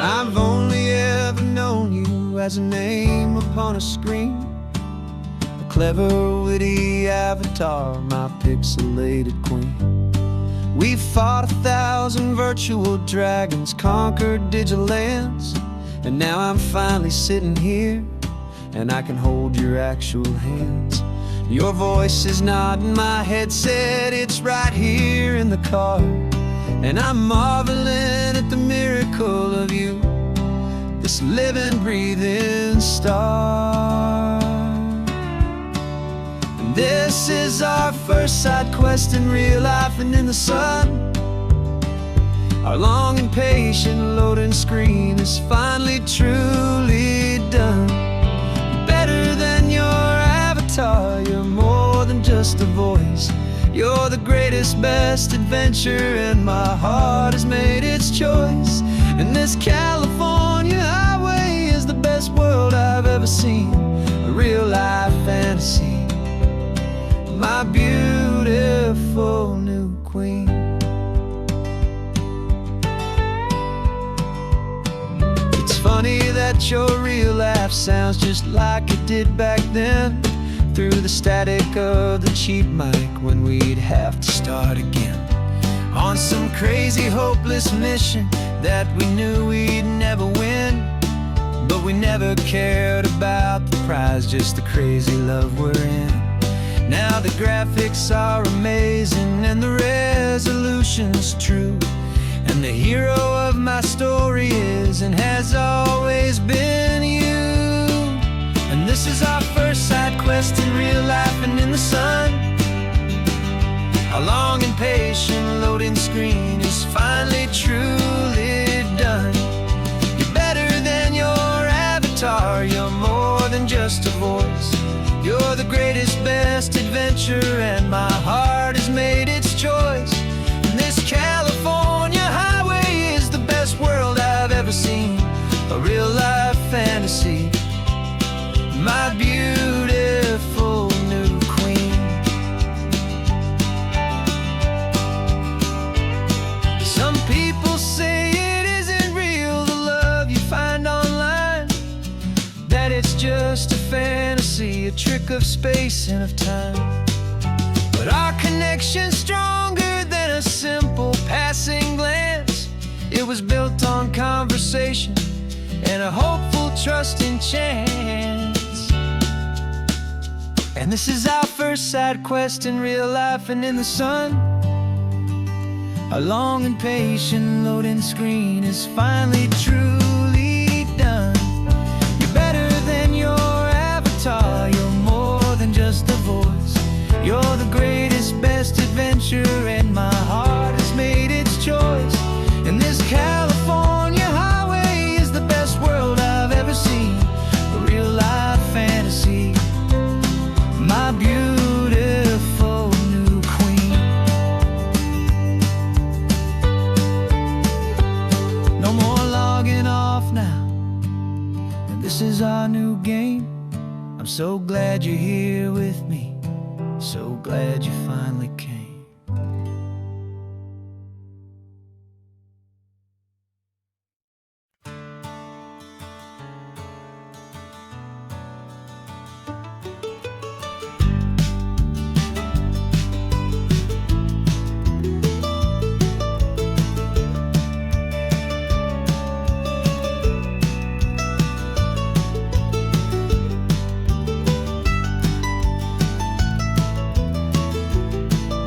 I've only ever known you as a name upon a screen, a clever, witty avatar, my pixelated queen. We've fought 1,000 virtual dragons, conquered digital lands, and now I'm finally sitting here, and I can hold your actual hands. Your voice is not in my headset, it's right here in the car, and I'm marveling at the miracle of you, this living, breathing star. And this is our first side quest in real life and in the sun. Our long and patient loading screen is finally truly done. Better than your avatar, you're more than just a voice. You're the greatest, best adventure, and my heart has made its choice. And this California highway is the best world I've ever seen, a real-life fantasy, my beautiful new queen. It's funny that your real life sounds just like it did back then, through the static of the cheap mic when we'd have to start again, on some crazy hopeless mission that we knew we'd never win. But we never cared about the prize, just the crazy love we're in. Now the graphics are amazing and the resolution's true, and the hero of my story is and has always been you. And this is our first side quest in real life and in the sun. Our long and patient loading screen is finally truly done. You're better than your avatar, you're more than just a voice. You're the greatest, best adventure, and my heart has made its choice. And this California highway is the best world I've ever seen, a real-life fantasy, my beautiful new queen. Some people say it isn't real, the love you find online, that it's just a fantasy, a trick of space and of time. But our connection's stronger than a simple passing glance. It was built on conversation and a hopeful, trusting chance. And this is our first side quest in real life and in the sun. Our long and patient loading screen is finally truly done. You're better than your avatar, you're more than just a voice. You're the greatest, best adventure, and my heart has made its choice. And this California highway is the best world I've ever seen, a real-life fantasy, my beautiful new queen. No more logging off now, and this is our new game. I'm so glad you're here with me, so glad you finally came.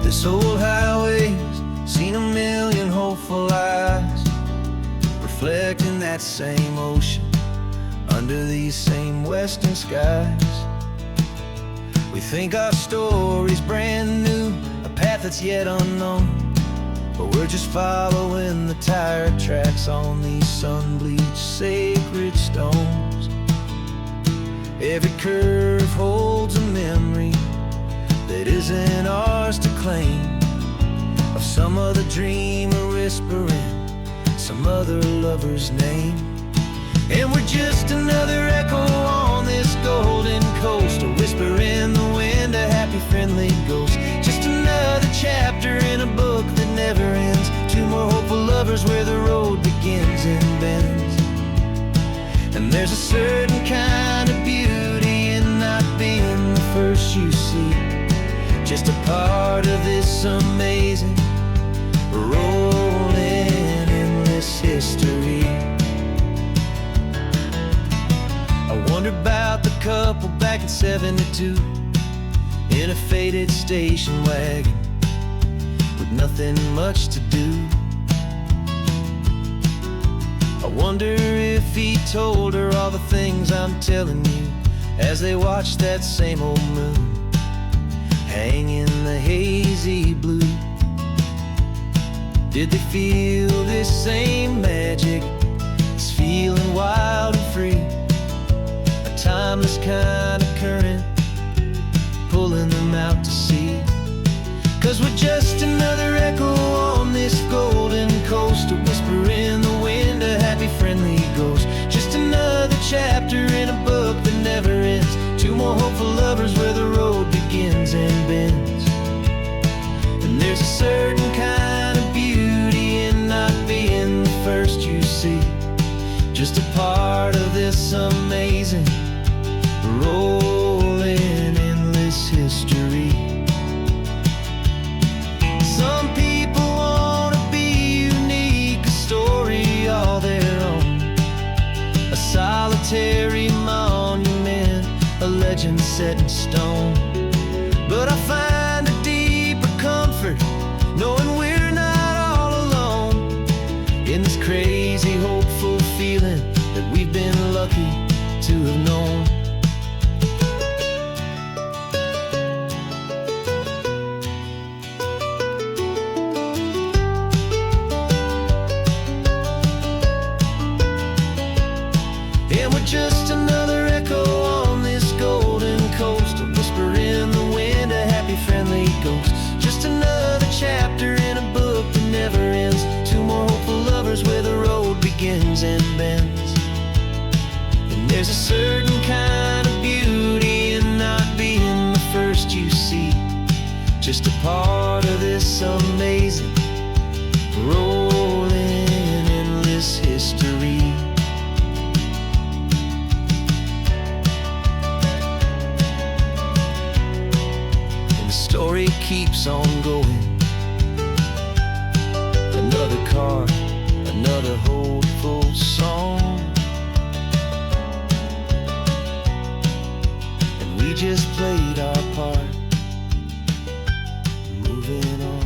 This old highway's seen a million hopeful eyes, reflecting that same ocean under these same western skies. We think our story's brand new, a path that's yet unknown, but we're just following the tire tracks on these sun-bleached sacred stones. Every curve holds a memory that isn't ours to claim, of some other dreamer whispering some other lover's name. And we're just another echo on this golden coast, a whisper in the wind, a happy friendly ghost. Just another chapter in a book that never ends, two more hopeful lovers where the road begins and bends. And there's a certain kind of beauty in not being the first you see, just a part of this amazing rolling endless history. I wonder about the couple back in '72 in a faded station wagon with nothing much to do. I wonder if he told her all the things I'm telling you as they watched that same old moon hang in the hazy blue. Did they feel this same magic, this feeling wild and free, a timeless kind of current pulling them out to sea? 'Cause we're just another echo on this golden coast, a whisper in the wind, a happy friendly ghost. Just another chapter in a book that never ends, two more hopeful lovers where the road begins and bends. And there's a certain kind of beauty in not being the first you see, just a part of this amazing rolling endless history. Some people want to be unique, a story all their own, a solitary monument, a legend set in stone. But I find a deeper comfort knowing we're not all alone in this crazy, hopeful feeling that we've been lucky to have known. And we're just another echo on this golden coast, a whisper in the wind, a happy friendly ghost. Just another chapter in a book that never ends, two more hopeful lovers where the road begins and bends. And there's a certain kind of beauty in not being the first you see, just a part of this amazing rolling endless history. Story keeps on going. Another car, another hopeful song, and we just played our part, moving on.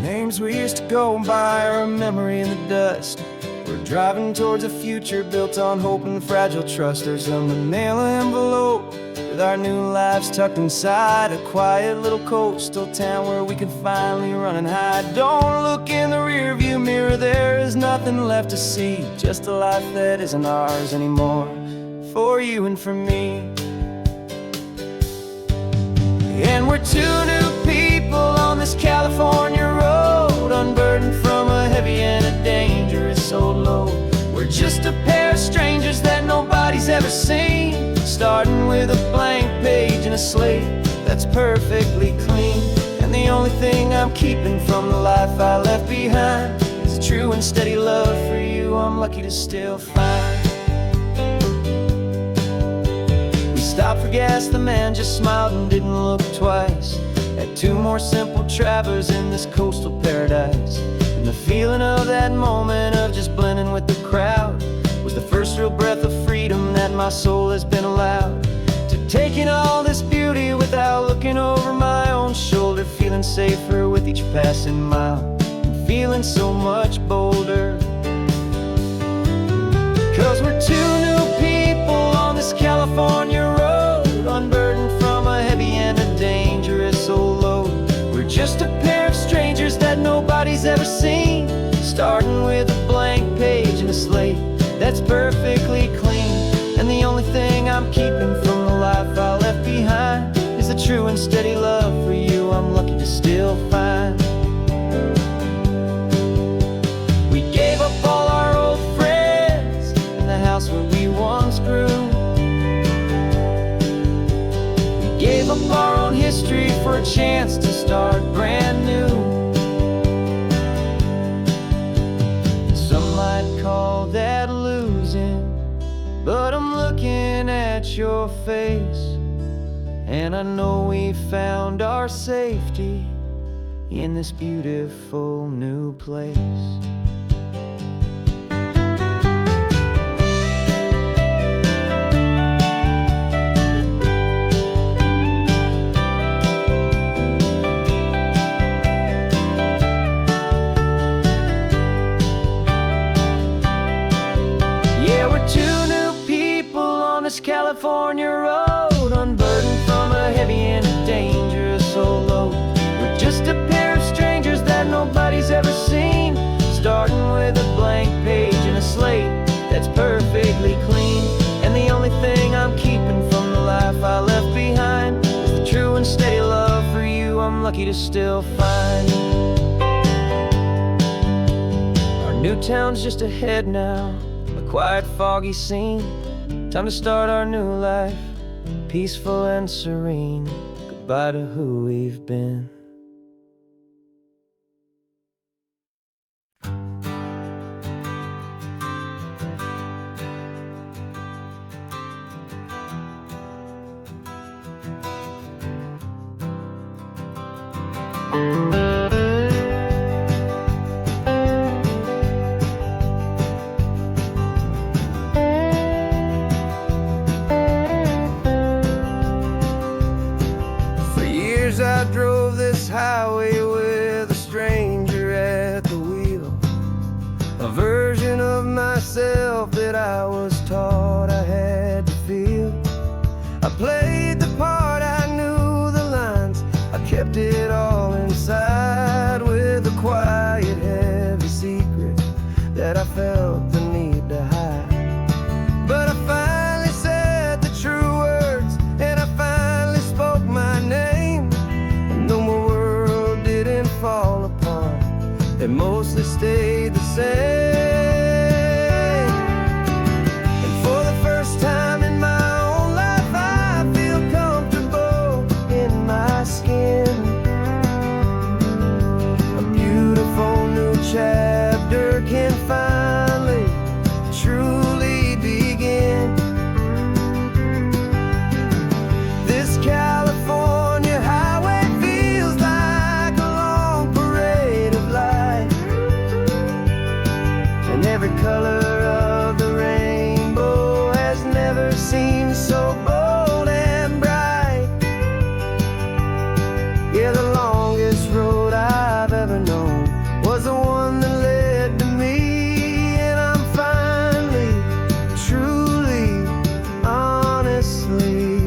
Names we used to go by are a memory in the dust. We're driving towards a future built on hope and fragile trust. There's a manila envelope with our new lives tucked inside, a quiet little coastal town where we can finally run and hide. Don't look in the rearview mirror, there is nothing left to see, just a life that isn't ours anymore, for you and for me. And we're two new people on this California road, unburdened from a heavy and a dangerous old load. We're just a pair of strangers that nobody's ever seen, starting with a blank page and a slate that's perfectly clean. And the only thing I'm keeping from the life I left behind is a true and steady love for you I'm lucky to still find. We stopped for gas, the man just smiled and didn't look twice. Had two more simple travelers in this coastal paradise, and the feeling of that moment of just blending with the crowd was the first real breath of freedom that my soul has been allowed to take in all this beauty without looking over my own shoulder, feeling safer with each passing mile and feeling so much bolder. 'Cause we're two new people on this California road, unburdened from a heavy and a dangerous old load. We're just a pair of strangers that nobody's ever seen, starting with a blank page and a slate that's perfectly clean. And the only thing I'm keeping from the life I left behind is a true and steady love for you I'm lucky to still find. a chance to start brand new. Some might call that losing, but I'm looking at your face, and I know we found our safety in this beautiful new place. Yeah, we're two new people on this California road, unburdened from a heavy and dangerous old load. We're just a pair of strangers that nobody's ever seen, starting with a blank page and a slate that's perfectly clean. And the only thing I'm keeping from the life I left behind is the true and steady love for you I'm lucky to still find. Our new town's just ahead now, a quiet, foggy scene. Time to start our new life, peaceful and serene. Goodbye to who we've been. I drove this highway with a stranger at the wheel, a version of myself that I was taught I had to feel. I played the part, I knew the lines, I kept it all inside with a quiet, heavy secret that I felt the need to hide. But I finally said the true words, and I finally spoke my name. Fall apart, they mostly stayed the same. And for the first time in my own life, I feel comfortable in my skin. A beautiful new chapter can finally truly begin. This California highway feels like a long parade of light, and every color of the rainbow has never seemed so bold and bright. Yeah, the longest road I've ever known was the one that led to me, and I'm finally, truly, honestly,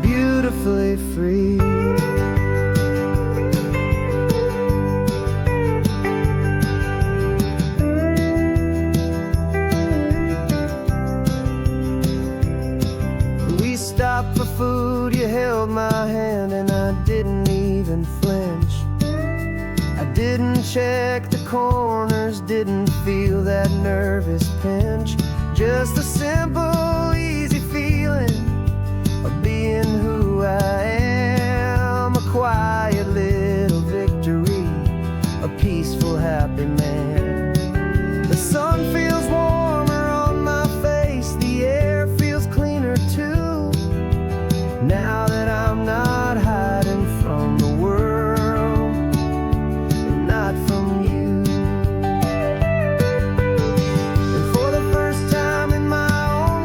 beautifully free. We stopped for food, you held my hand, and I didn't even flinch. I didn't check the corners, didn't feel that nervous pinch. Just a simple, easy feeling of being who I am. A quiet little victory, a peaceful, happy man. The sun feels warmer on my face, the air feels cleaner too, now that I'm not hiding from the world, and not from you. And for the first time in my own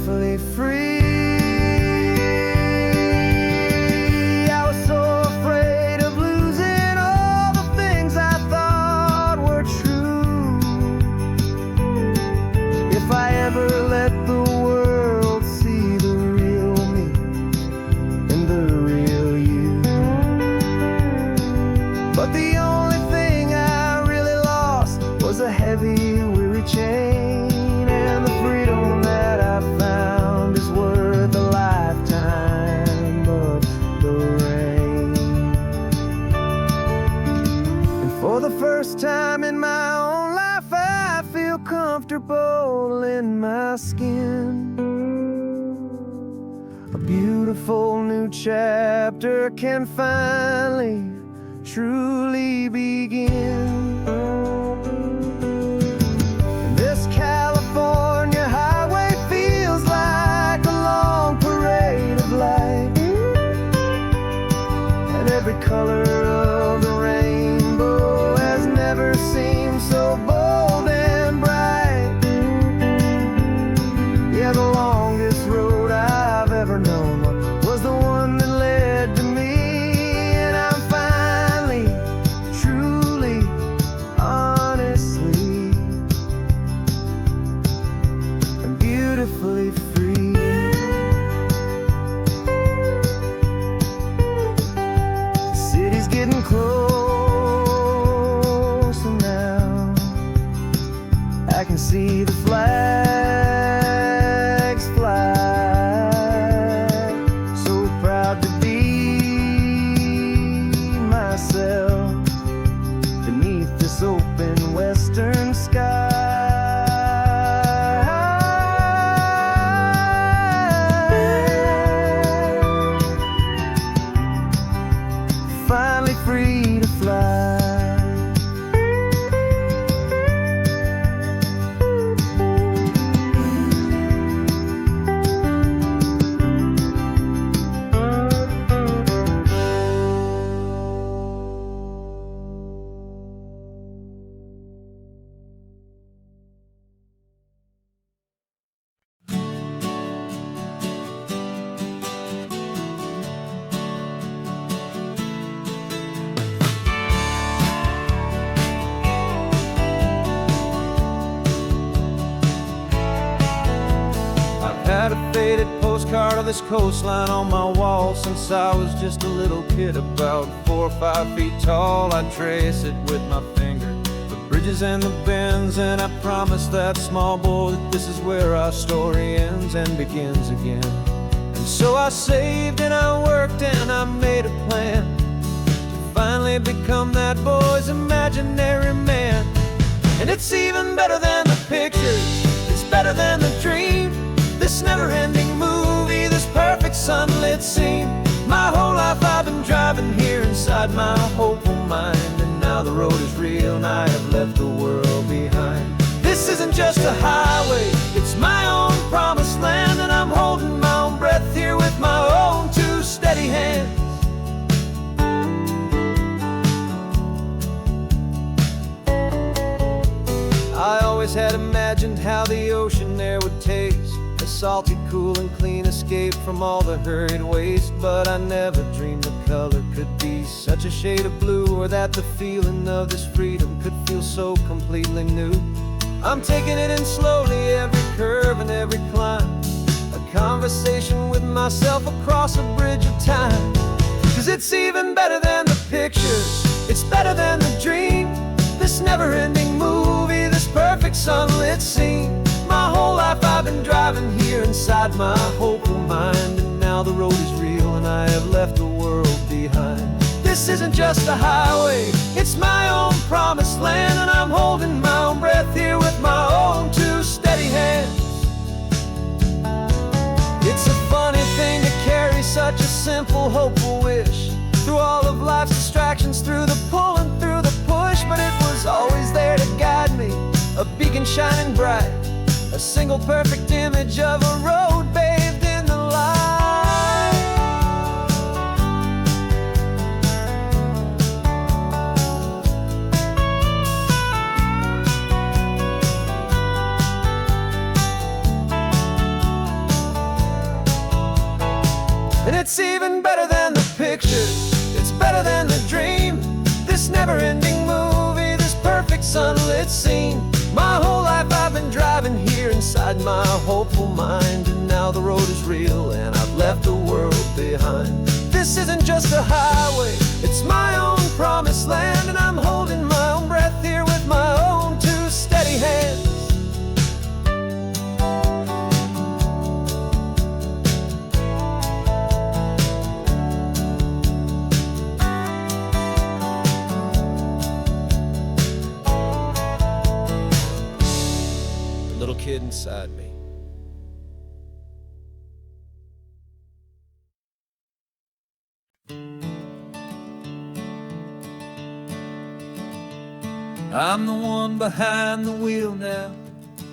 beautifully free. I was so afraid of losing all the things I thought were true. If I ever let the world see the real me and the real you. But the only thing I really lost was a heavy, weary chain, and the freedom that I found is worth a lifetime of the rain. And for the first time in my own life, I feel comfortable in my skin. A beautiful new chapter can finally truly begin. This California highway feels like a long parade of light, and every color of the rainbow has never seemed so bold and bright. Yeah, the longest road I've ever known was the one that led to me. Beautifully free. The city's getting closer now. I can see the flags fly. So proud to be myself beneath this open western sky. Finally free to fly. Had a faded postcard of this coastline on my wall since I was just a little kid, about 4 or 5 feet tall. I trace it with my finger, the bridges and the bends, and I promised that small boy that this is where our story ends and begins again. And so I saved and I worked and I made a plan to finally become that boy's imaginary man. And it's even better than the pictures, it's better than the dream. This never-ending movie, this perfect sunlit scene. My whole life I've been driving here inside my hopeful mind, and now the road is real and I have left the world behind. This isn't just a highway, it's my own promised land, and I'm holding my own breath here with my own 2 steady hands. I always had imagined how the ocean there would taste, a salty, cool and clean escape from all the hurried waste. But I never dreamed the color could be such a shade of blue, or that the feeling of this freedom could feel so completely new. I'm taking it in slowly, every curve and every climb, a conversation with myself across a bridge of time. 'Cause it's even better than the pictures, it's better than the dream. This never-ending movie, this perfect sunlit scene. My whole life I've been driving here inside my hopeful mind, and now the road is real and I have left the world behind. This isn't just a highway, it's my own promised land, and I'm holding my own breath here with my own 2 steady hands. It's a funny thing to carry such a simple, hopeful wish through all of life's distractions, through the pull and through the push. But it was always there to guide me, a beacon shining bright, a single perfect image of a road bathed in the light. my hopeful mind, and now the road is real and I've left the world behind. This isn't just a highway, it's my own promised land, and I'm holding my own breath here with my own two steady hands. The little kid inside me. I'm the one behind the wheel now.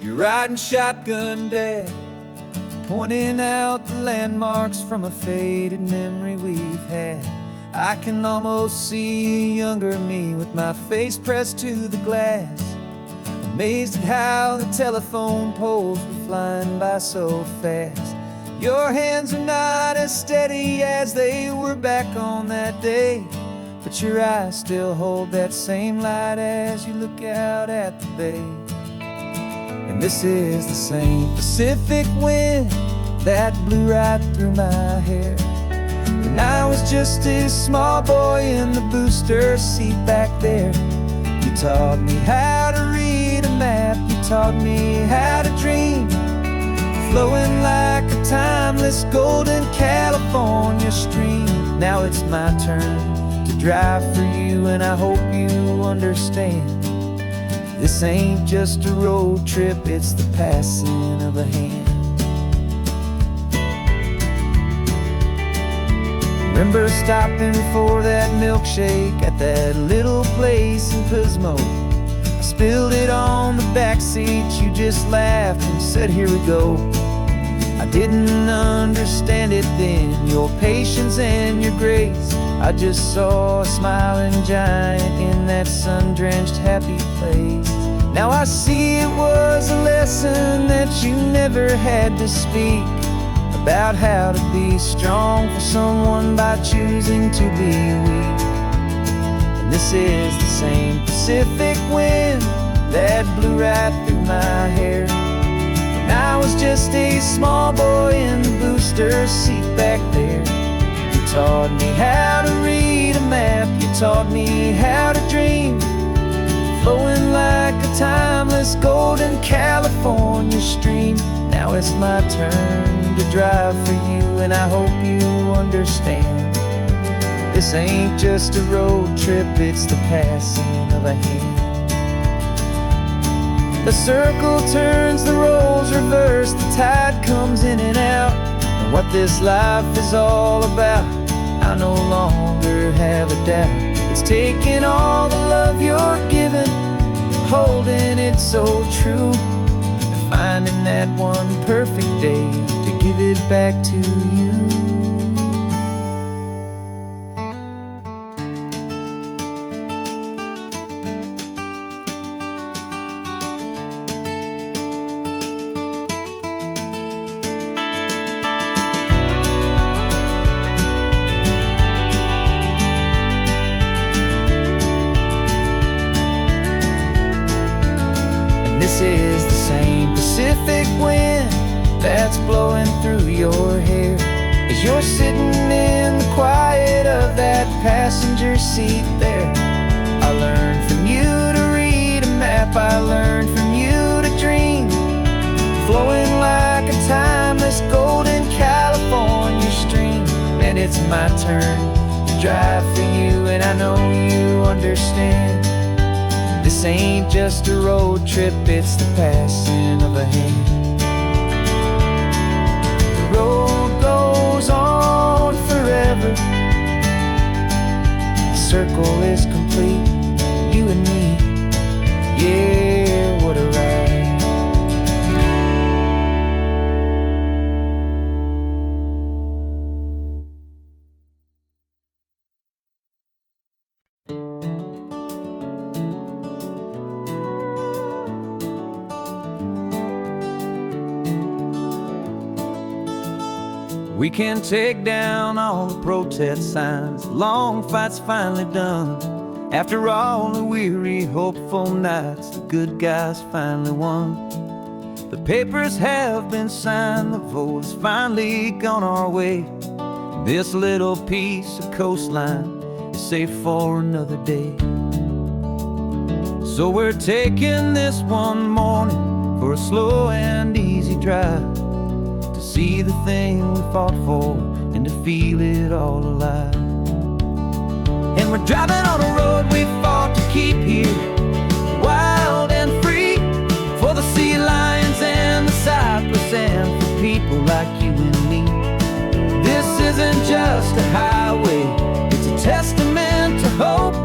You're riding shotgun, Dad, pointing out the landmarks from a faded memory we've had. I can almost see a younger me with my face pressed to the glass, amazed at how the telephone poles were flying by so fast. Your hands are not as steady as they were back on that day, but your eyes still hold that same light as you look out at the bay. And this is the same Pacific wind that blew right through my hair when I was just a small boy in the booster seat back there. You taught me how to read a map, you taught me how to dream, flowing like a timeless golden California stream. Now it's my turn to drive for you, and I hope you understand. This ain't just a road trip, it's the passing of a hand. Remember stopping for that milkshake at that little place in Pismo? I spilled it on the back seat, you just laughed and said, "Here we go." I didn't understand it then, your patience and your grace. I just saw a smiling giant in that sun-drenched happy place. Now I see it was a lesson that you never had to speak, about how to be strong for someone by choosing to be weak. And this is the same Pacific wind that blew right through my hair when I was just a small boy in the booster seat back there. You taught me how to read a map, you taught me how to dream, flowing like a timeless golden California stream. Now it's my turn to drive for you, and I hope you understand. This ain't just a road trip, it's the passing of a hand. The circle turns, the roles reverse, the tide comes in and out. And what this life is all about, I no longer have a doubt. It's taking all the love you're giving, holding it so true, and finding that one perfect day to give it back to you. This is the same Pacific wind that's blowing through your hair as you're sitting in the quiet of that passenger seat there. I learned from you to read a map, I learned from you to dream, flowing like a timeless golden California stream. And it's my turn to drive for you, and I know you understand. This ain't just a road trip, it's the passing of a hand. The road goes on forever, the circle is complete, you and me, yeah, what a ride. We can take down all the protest signs, the long fight's finally done. After all the weary, hopeful nights, the good guys finally won. The papers have been signed, the vote has finally gone our way. This little piece of coastline is safe for another day. So we're taking this one morning for a slow and easy drive, to see the thing we fought for and to feel it all alive. And we're driving on a road we fought to keep here, wild and free, for the sea lions and the cypress and for people like you and me. This isn't just a highway, it's a testament to hope,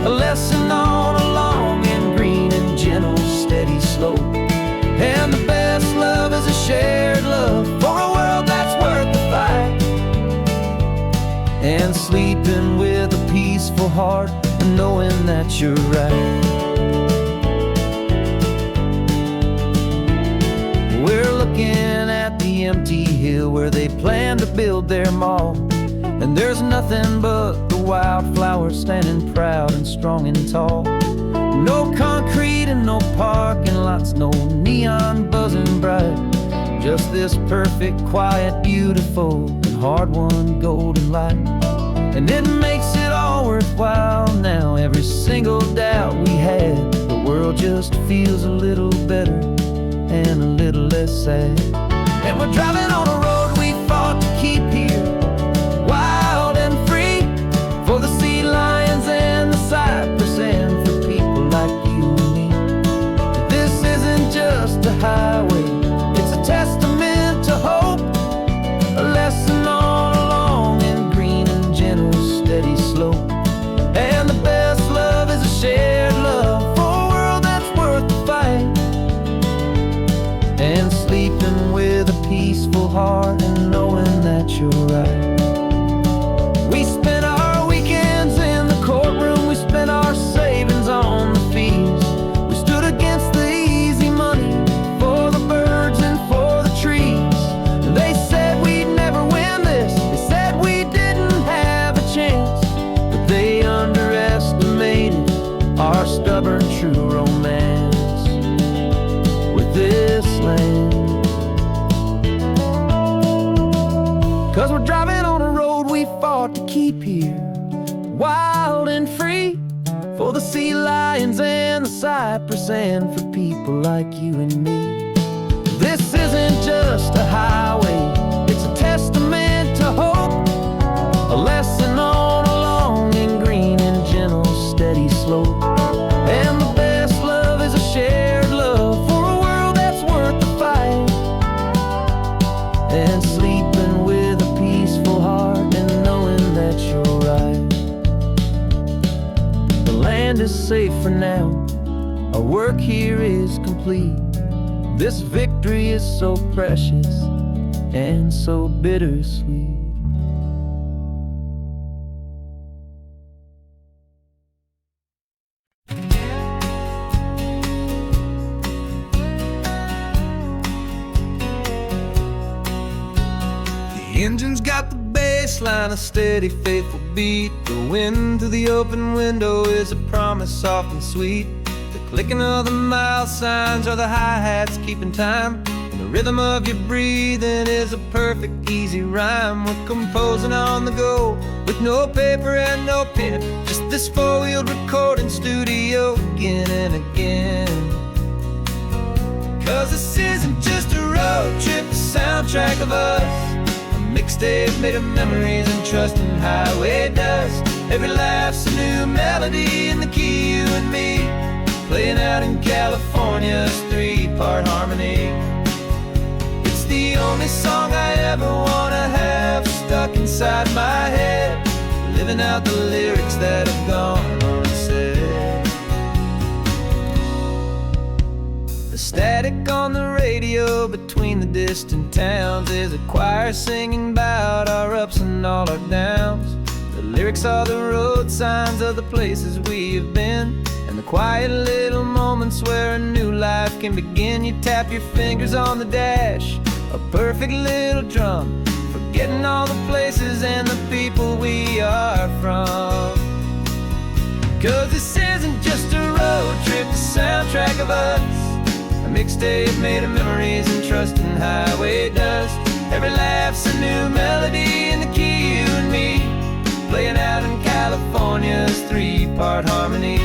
a lesson on a long and green and gentle steady slope. And the best love is a shared love for a world that's worth the fight, and sleeping with a peaceful heart and knowing that you're right. We're looking at the empty hill where they plan to build their mall, and there's nothing but the wildflowers standing proud and strong and tall. No concrete and no parking lots, no neon buzzing bright, just this perfect, quiet, beautiful, and hard-won golden light. And it makes it all worthwhile now, every single doubt we had. The world just feels a little better and a little less sad. And we're driving on a road we fought to keep here, wild and free, for the sea lions and the cypress and for people like you and me. This isn't just a highway, it's a testament to hope, a lesson on a long and green and gentle steady slope. And the best love is a shared love for a world that's worth the fight, and sleeping with a peaceful heart and knowing that you're right. We spent our weekends in the courtroom, we spent our savings on the fees. We stood against the easy money for the birds and for the trees. And they said we'd never win this, they said we didn't have a chance, but they underestimated our stubborn true romance with this land. 'Cause we're driving on a road we fought to keep here, wild and free, for the sea lions and the cypress and for people like you and me. This isn't just a highway, it's a testament to hope, a lesson on a long and green and gentle steady slope. And the best love is a shared love for a world that's worth the fight, and sleeping with a peaceful heart and knowing that you're right. The land is safe for now, our work here is complete. This victory is so precious and so bittersweet. The engine's got the bass line, a steady, faithful beat. The wind through the open window is a promise soft and sweet. The clicking of the mile signs are the hi-hats keeping time, and the rhythm of your breathing is a perfect, easy rhyme. We're composing on the go with no paper and no pen, just this four-wheeled recording studio again and again. 'Cause this isn't just a road trip, the soundtrack of us, mixtape made of memories and trust in highway dust. Every laugh's a new melody in the key, you and me, playing out in California's three-part harmony. It's the only song I ever wanna have stuck inside my head, living out the lyrics that have gone unsaid. The static on the radio between the distant towns is a choir singing about our ups and all our downs. The lyrics are the road signs of the places we have been, and the quiet little moments where a new life can begin. You tap your fingers on the dash, a perfect little drum, forgetting all the places and the people we are from. 'Cause this isn't just a road trip, the soundtrack of us, a mixtape made of memories and trust in highway dust. Every laugh's a new melody in the key, you and me, playing out in California's three-part harmony.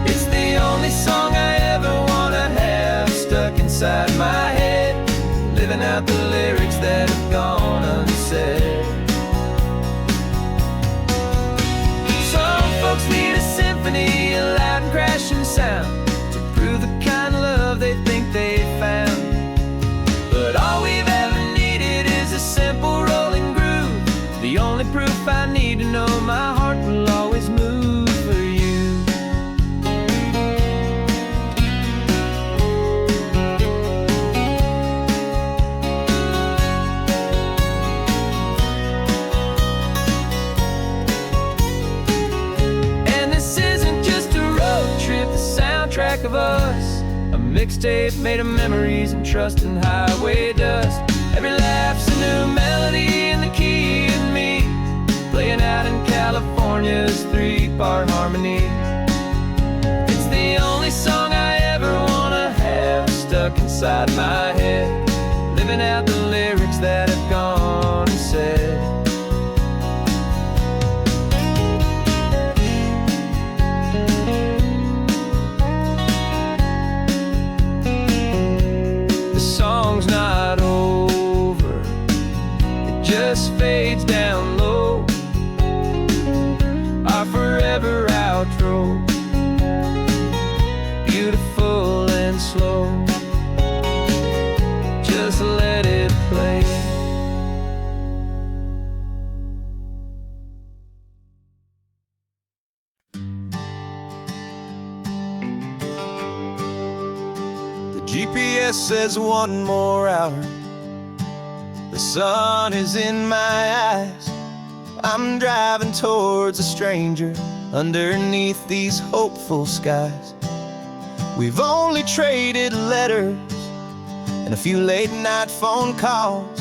It's the only song I ever wanna have stuck inside my head, living out the lyrics that have gone unsaid. Some folks need a symphony, a loud and crashing sound, to prove the kind of love they think they found. But all we've ever needed is a simple rolling groove, the only proof I need to know my heart will always move for you. And this isn't just a road trip, the soundtrack of us, a mixtape made of memories and trust in highway dust. Every laugh's a new melody in the key and me, playing out in California's three-part harmony. It's the only song I ever wanna have stuck inside my head, living out the lyrics that have gone unsaid. The song's not over, it just fades down low, our forever outro, beautiful and slow. Just let it play. The GPS says one more hour, the sun is in my eyes. I'm driving towards a stranger underneath these hopeful skies. We've only traded letters and a few late night phone calls,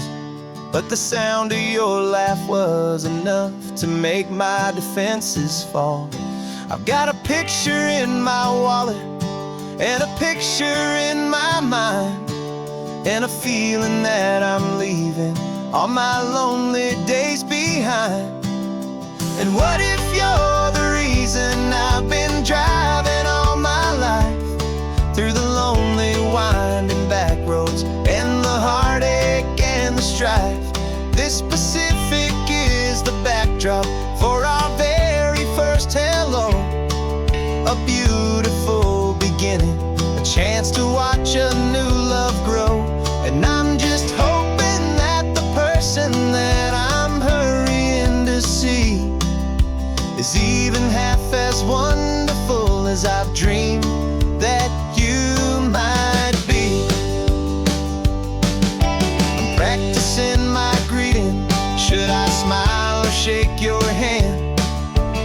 but the sound of your laugh was enough to make my defenses fall. I've got a picture in my wallet and a picture in my mind, and a feeling that I'm leaving all my lonely days behind. And what if you're the reason I've been driving all my life, through the lonely winding back roads and the heartache and the strife? This Pacific is the backdrop for our very first hello, a beautiful beginning, a chance to watch a new love grow. And I'm just hoping that the person that I'm hurrying to see is even half as wonderful as I've dreamed that you might be. I'm practicing my greeting, should I smile or shake your hand?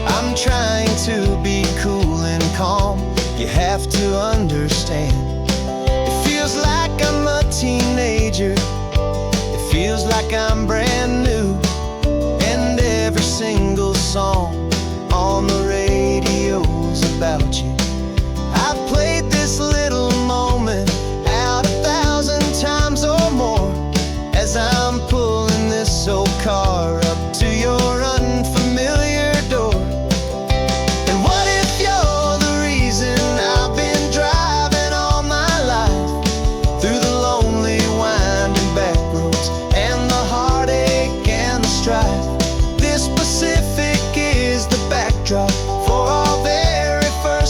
I'm trying to be cool and calm, you have to understand. It feels like I'm a teenager, it feels like I'm brand new, and every single song on the radio's about you. I've played this little moment out 1,000 times or more, as I'm pulling this old car up to your unfamiliar door. And what if you're the reason I've been driving all my life, through the lonely winding back roads and the heartache and the strife? This Pacific is the backdrop for our very first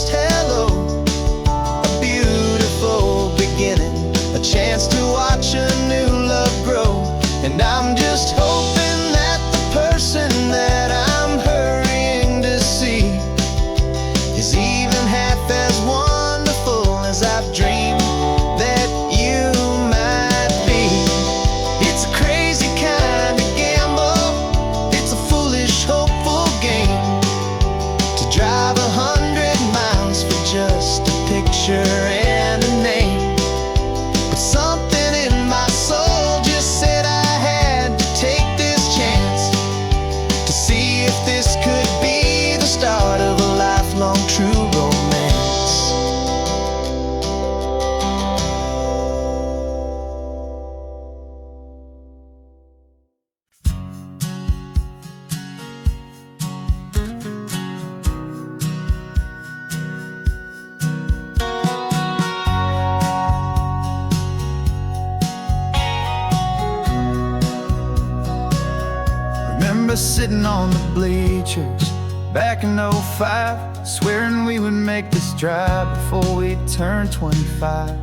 remember sitting on the bleachers back in '05, swearing we would make this drive before we turned 25.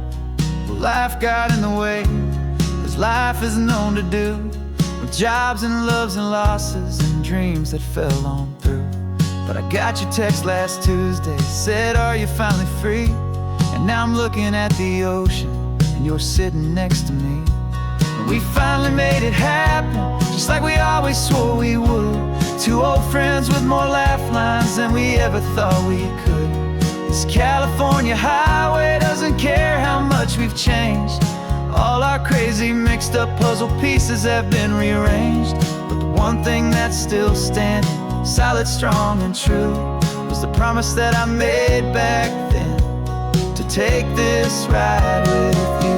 But life got in the way, as life is known to do, with jobs and loves and losses and dreams that fell on through. But I got your text last Tuesday, said, are you finally free? And now I'm looking at the ocean, and you're sitting next to me. And we finally made it happen, just like we always swore we would. Two old friends with more laugh lines than we ever thought we could. This California highway doesn't care how much we've changed. All our crazy mixed up puzzle pieces have been rearranged. But the one thing that's still standing, solid, strong, and true, was the promise that I made back then, to take this ride with you.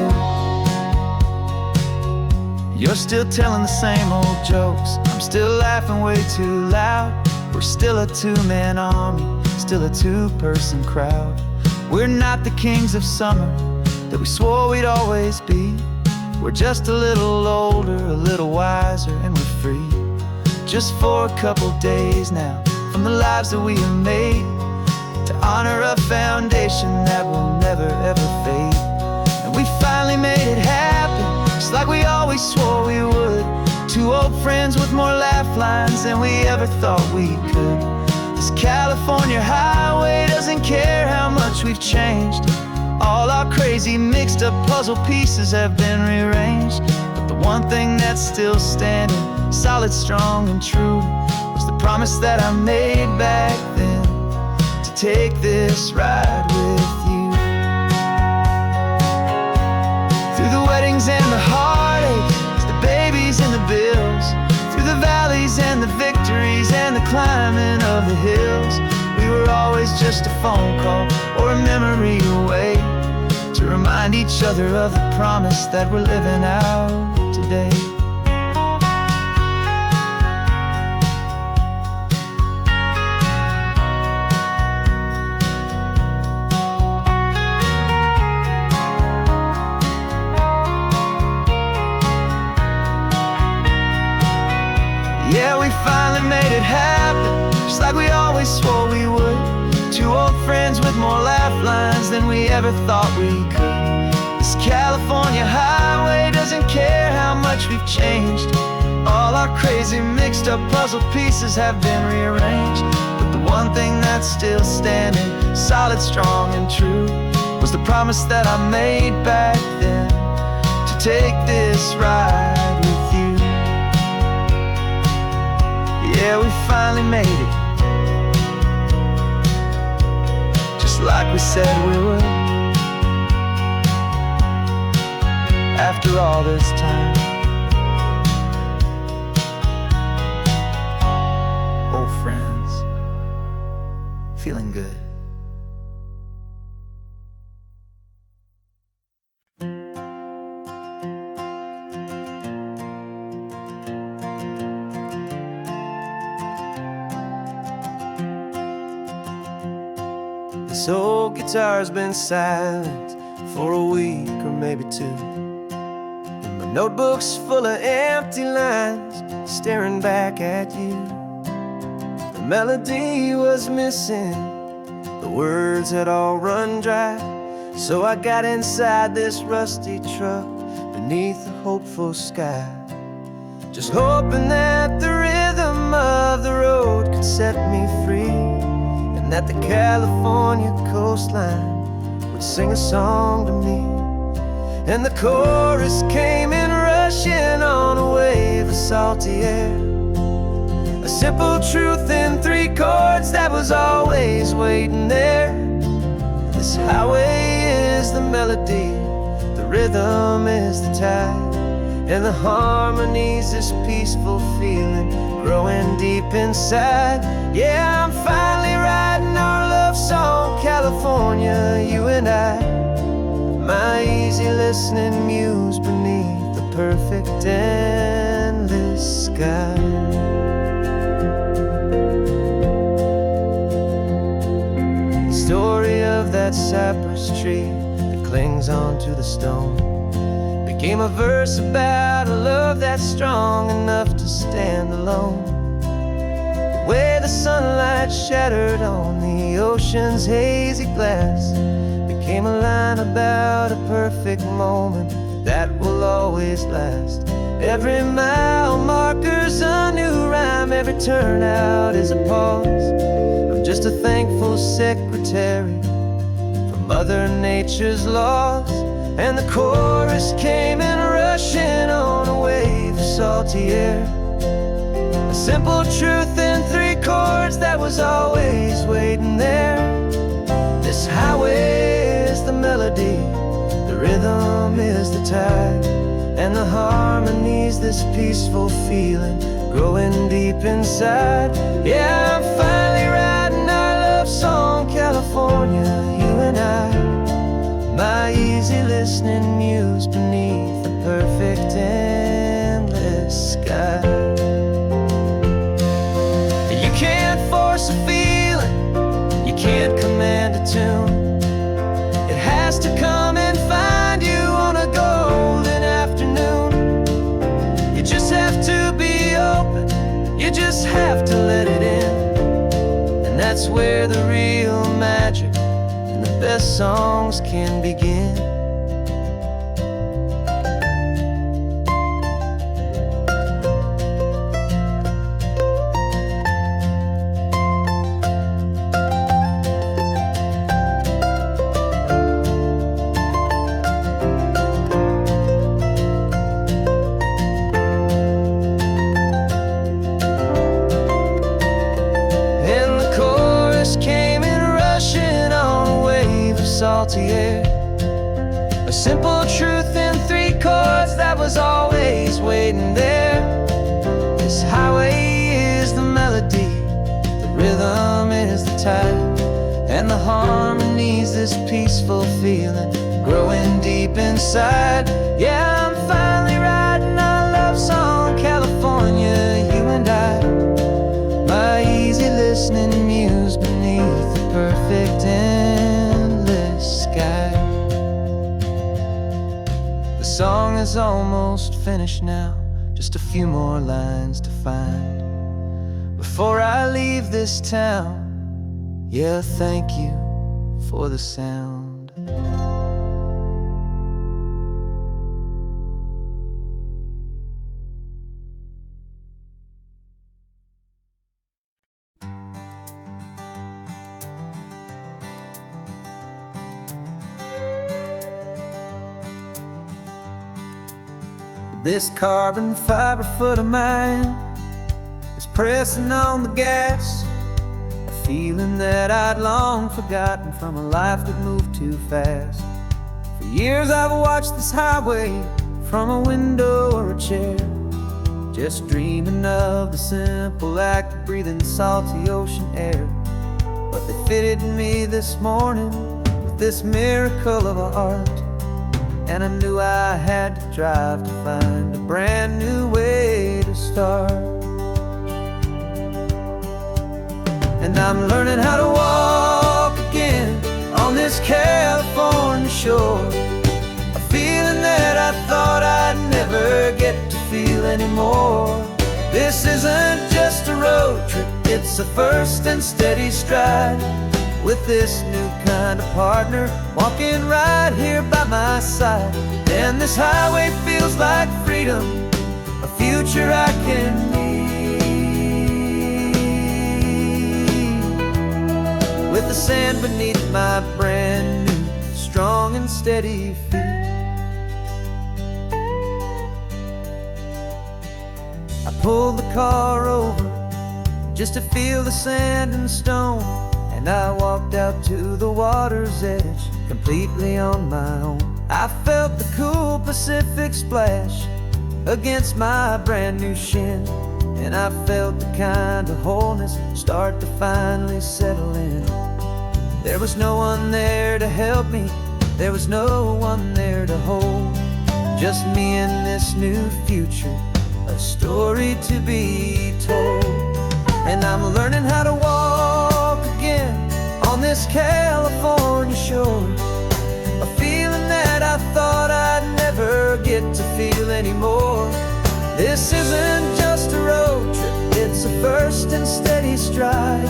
You're still telling the same old jokes, I'm still laughing way too loud. We're still a two-man army, still a two-person crowd. We're not the kings of summer that we swore we'd always be. We're just a little older, a little wiser, and we're free. Just for a couple days now, from the lives that we have made, to honor a foundation that will never ever fade. And we finally made it happen, just like we always swore we would. Two old friends with more laugh lines than we ever thought we could. This California highway doesn't care how much we've changed. All our crazy mixed up puzzle pieces have been rearranged. But the one thing that's still standing, solid, strong, and true, was the promise that I made back then, to take this ride with you. Through the weddings and the heartaches, the babies and the bills, through the valleys and the victories and the climbing of the hills, we were always just a phone call or a memory away, to remind each other of the promise that we're living out today. Yeah, we finally made it happen, just like we always swore we would. Two old friends with more laugh lines than we ever thought we could. This California highway doesn't care how much we've changed. All our crazy mixed up puzzle pieces have been rearranged. But the one thing that's still standing, solid, strong, and true, was the promise that I made back then, to take this ride with you. Yeah, we finally made it, just like we said we would. After all this time, old friends, feeling good. This old guitar's been silent for a week or maybe two, and my notebook's full of empty lines staring back at you. The melody was missing, the words had all run dry, so I got inside this rusty truck beneath the hopeful sky, just hoping that the rhythm of the road could set me free, and that the California coastline would sing a song to me. And the chorus came in rushing on a wave of salty air, a simple truth in three chords that was always waiting there. This highway is the melody, the rhythm is the tide, and the harmony's this peaceful feeling growing deep inside. Yeah, I'm finally writing our love song, California, you and I, my easy listening muse beneath the perfect endless sky. The story of that cypress tree that clings onto the stone became a verse about a love that's strong enough to stand alone. way the sunlight shattered on the ocean's hazy glass became a line about a perfect moment that will always last. Every mile marker's a new rhyme, every turnout is a pause. I'm just a thankful secretary for Mother Nature's laws. And the chorus came in rushing on a wave of salty air. A simple truth in 3 chords that was always waiting there. This highway is the melody, the rhythm is the tide, and the harmony's this peaceful feeling growing deep inside. Yeah, I'm finally writing our love song, California, you and I. My easy listening muse beneath the perfect endless sky. You can't force a feeling, you can't command a tune. It has to come and find you on a golden afternoon. You just have to be open, you just have to let it in. And that's where the real magic and the best songs can begin. Salty air, a simple truth in 3 chords that was always waiting there. This highway is the melody, the rhythm is the tide, and the harmony's this peaceful feeling growing deep inside. Yeah, I'm finally writing our love song, California, you and I. My easy listening muse beneath the perfect sky. The song is almost finished now, just a few more lines to find before I leave this town. Yeah, thank you for the sound. This carbon fiber foot of mine is pressing on the gas, a feeling that I'd long forgotten from a life that moved too fast. For years I've watched this highway from a window or a chair, just dreaming of the simple act of breathing salty ocean air. But they fitted me this morning with this miracle of art, and I knew I had to drive to find a brand new way to start. And I'm learning how to walk again on this California shore, a feeling that I thought I'd never get to feel anymore. This isn't just a road trip, it's a first and steady stride, with this new kind of partner walking right here by my side. And this highway feels like freedom, a future I can need, with the sand beneath my brand new strong and steady feet. I pulled the car over just to feel the sand and stone, and I walked out to the water's edge, completely on my own. I felt the cool Pacific splash against my brand new shin, and I felt the kind of wholeness start to finally settle in. There was no one there to help me, there was no one there to hold, just me and this new future, a story to be told. And I'm learning how to walk again on this California shore, a feeling that I thought I'd never get to feel anymore. This isn't just a road trip, it's a first and steady stride,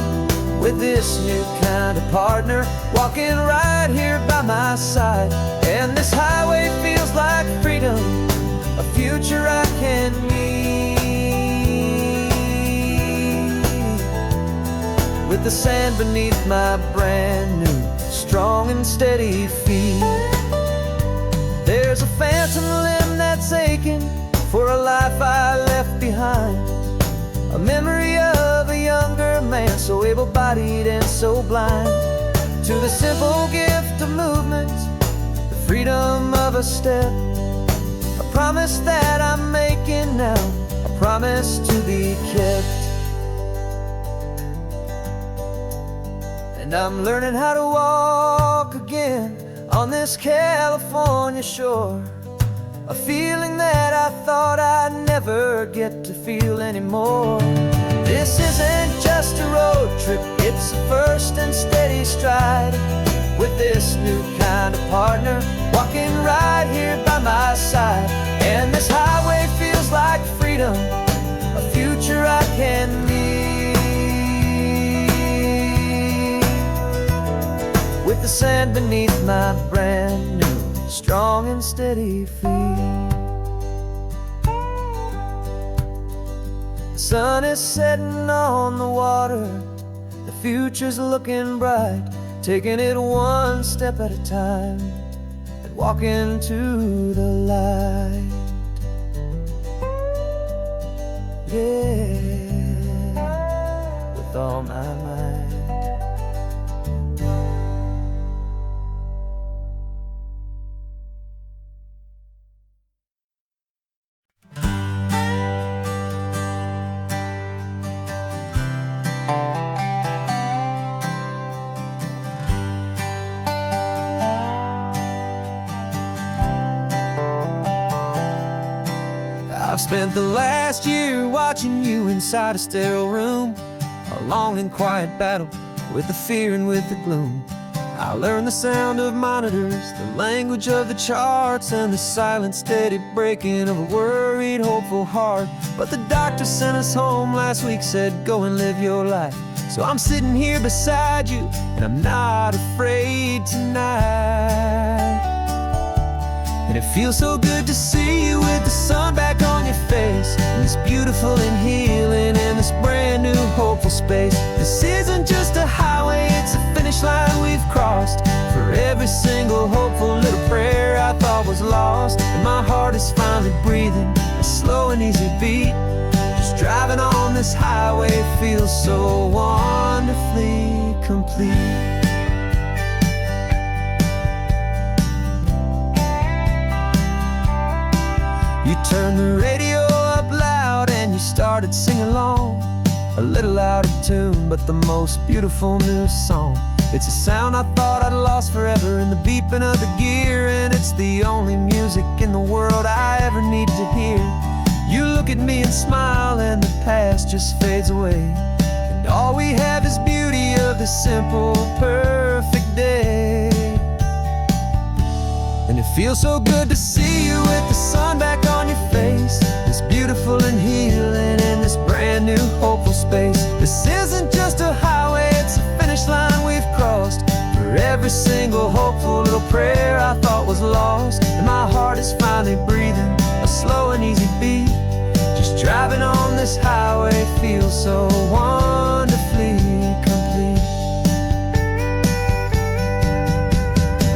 with this new kind of partner walking right here by my side. And this highway feels like freedom, a future I can meet, with the sand beneath my brand new strong and steady feet. There's a phantom limb that's aching for a life I left behind, a memory of a younger man, so able-bodied and so blind, to the simple gift of movement, the freedom of a step, a promise that I'm making now, a promise to be kept. And I'm learning how to walk again on this California shore, a feeling that I thought I'd never get to feel anymore. This isn't just a road trip, it's a first and steady stride, with this new kind of partner walking right here by my side. And this highway feels like freedom, a future I can meet, with the sand beneath my brand new strong and steady feet. The sun is setting on the water, the future's looking bright, taking it one step at a time and walking to the light. Yeah, with all my might. I've spent the last year watching you inside a sterile room, a long and quiet battle with the fear and with the gloom. I learned the sound of monitors, the language of the charts, and the silent, steady breaking of a worried, hopeful heart. But the doctor sent us home last week, said, go and live your life. So I'm sitting here beside you, and I'm not afraid tonight. And it feels so good to see you with the sun back on your face, and this beautiful and healing in this brand new hopeful space. This isn't just a highway, it's a finish line we've crossed. For every single hopeful little prayer I thought was lost, and my heart is finally breathing a slow and easy beat. Just driving on this highway feels so wonderfully complete. You turned the radio up loud and you started singing along, a little out of tune, but the most beautiful new song. It's a sound I thought I'd lost forever in the beeping of the gear, and it's the only music in the world I ever need to hear. You look at me and smile, and the past just fades away, and all we have is beauty of this simple, perfect day. And it feels so good to see you with the sun back on your face, this beautiful and healing in this brand new hopeful space. This isn't just a highway, it's a finish line we've crossed. For every single hopeful little prayer I thought was lost, and my heart is finally breathing a slow and easy beat. Just driving on this highway feels so wonderfully complete.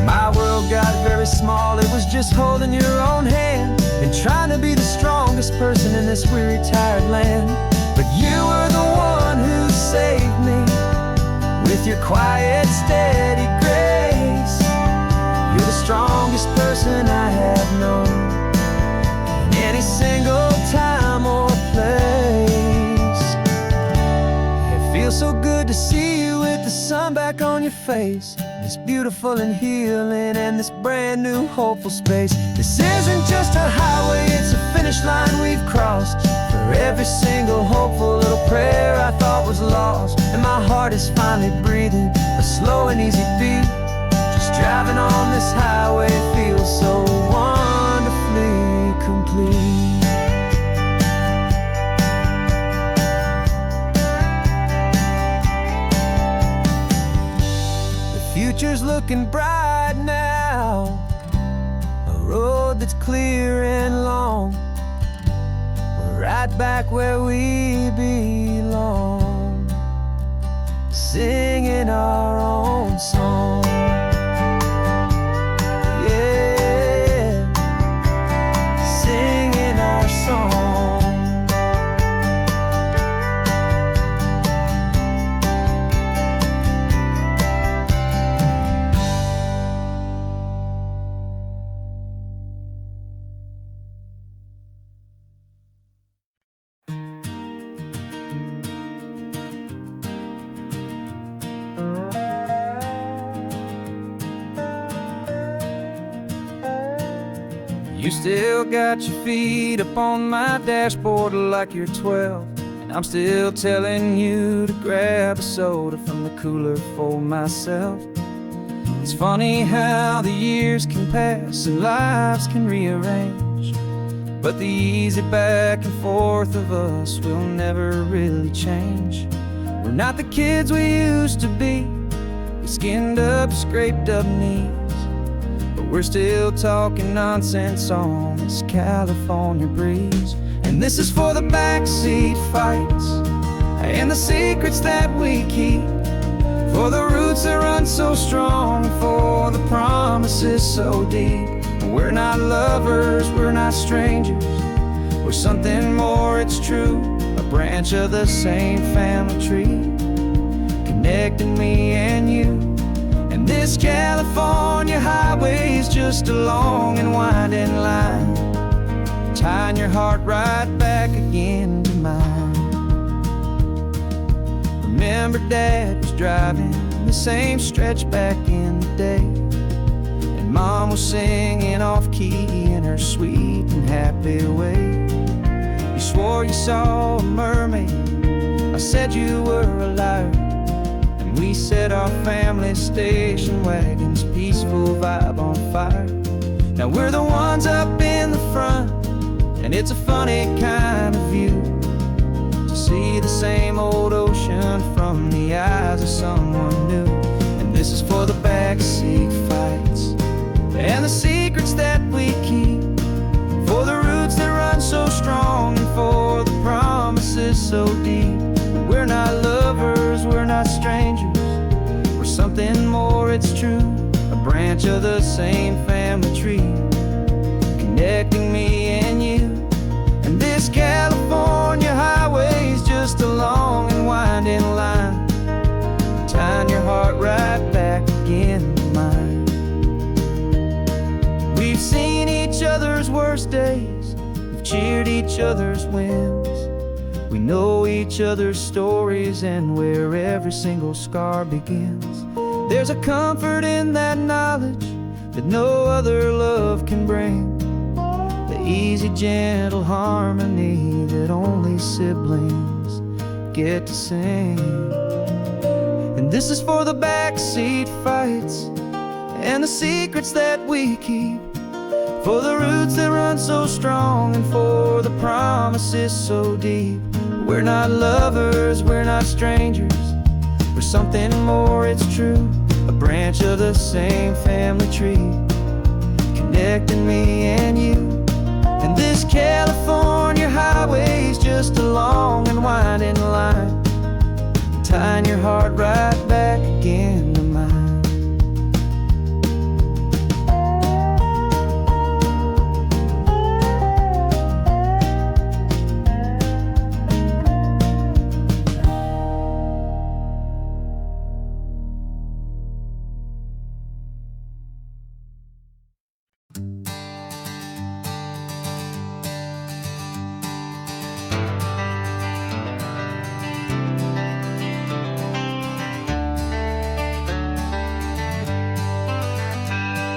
My world got very small, it was just holding your own hand and trying to be the strongest person in this weary, tired land. But you were the one who saved me with your quiet, steady grace. You're the strongest person I have known in any single time or place. It feels so good to see you with the sun back on your face, this beautiful and healing and this brand new hopeful space. This isn't just a highway, it's a finish line we've crossed. For every single hopeful little prayer I thought was lost, and my heart is finally breathing a slow and easy beat. Just driving on this highway feels so wonderfully complete. looking bright now, a road that's clear and long. We're right back where we belong, singing our own song. Yeah, singing our song. You still got your feet up on my dashboard like you're 12, and I'm still telling you to grab a soda from the cooler for myself. It's funny how the years can pass and lives can rearrange, but the easy back and forth of us will never really change. We're not the kids we used to be, with skinned up, scraped up knees, but we're still talking nonsense on this California breeze. And this is for the backseat fights and the secrets that we keep, for the roots that run so strong, for the promises so deep. We're not lovers, we're not strangers, we're something more, it's true, a branch of the same family tree, connecting me and you. And this California highway's just a long and winding line, tying your heart right back again to mine. Remember Dad was driving the same stretch back in the day, and Mom was singing off-key in her sweet and happy way. You swore you saw a mermaid, I said you were a liar, and we set our family station wagon's peaceful vibe on fire. Now we're the ones up in the front, and it's a funny kind of view to see the same old ocean from the eyes of someone new. And this is for the backseat fights and the secrets that we keep, for the roots that run so strong, and for the promises so deep. We're not lovers, we're not strangers, we're something more, it's true, a branch of the same family tree, connecting me and you. And this California highway's just a long and winding line, tying your heart right back again to mine. We've seen each other's worst days, we've cheered each other's wins, we know each other's stories and where every single scar begins. There's a comfort in that knowledge that no other love can bring, the easy, gentle harmony that only siblings get to sing. And this is for the backseat fights and the secrets that we keep, for the roots that run so strong, and for the promises so deep. We're not lovers, we're not strangers, we're something more, it's true, a branch of the same family tree, connecting me and you. And this California highway's just a long and winding line, tying your heart right back again to mine.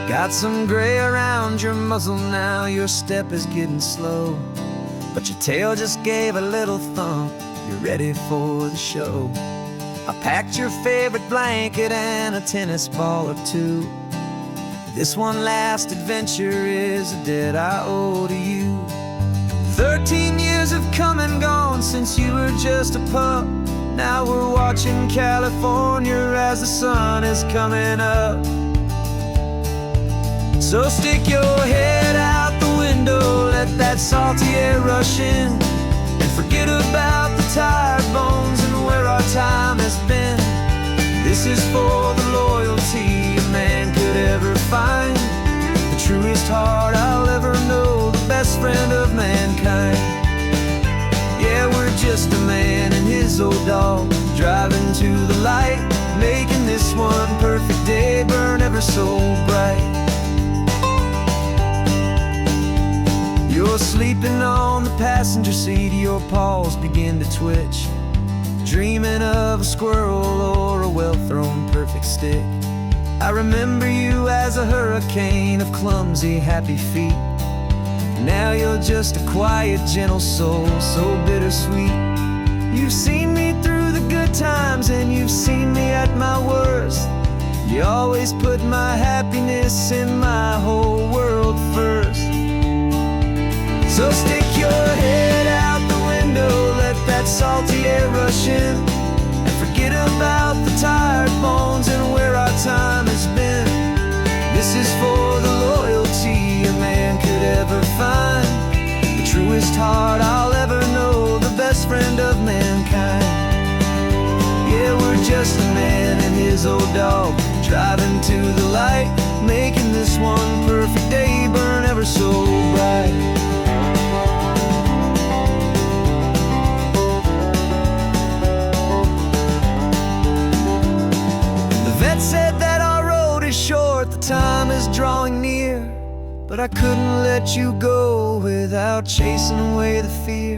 Got some gray around your muzzle now, your step is getting slow, but your tail just gave a little thump, you're ready for the show. I packed your favorite blanket and a tennis ball or two. This one last adventure is a debt I owe to you. 13 years have come and gone since you were just a pup. Now we're watching California as the sun is coming up. So stick your head out the window, let that salty air rush in, and forget about the tired bones and where our time has been. This is for the loyalty a man could ever find, the truest heart I'll ever know, the best friend of mankind. Yeah, we're just a man and his old dog, driving to the light, making this one perfect day burn ever so bright. You're sleeping on the passenger seat, your paws begin to twitch, dreaming of a squirrel or a well-thrown perfect stick. I remember you as a hurricane of clumsy, happy feet. Now you're just a quiet, gentle soul, so bittersweet. You've seen me through the good times and you've seen me at my worst. You always put my happiness in my whole world first. So stick your head out the window, let that salty air rush in, and forget about the tired bones and where our time has been. This is for the loyalty a man could ever find, the truest heart I'll ever know, the best friend of mankind. Yeah, we're just a man and his old dog, driving to the light, making this one perfect day burn ever so bright. Said that our road is short, the time is drawing near, but I couldn't let you go without chasing away the fear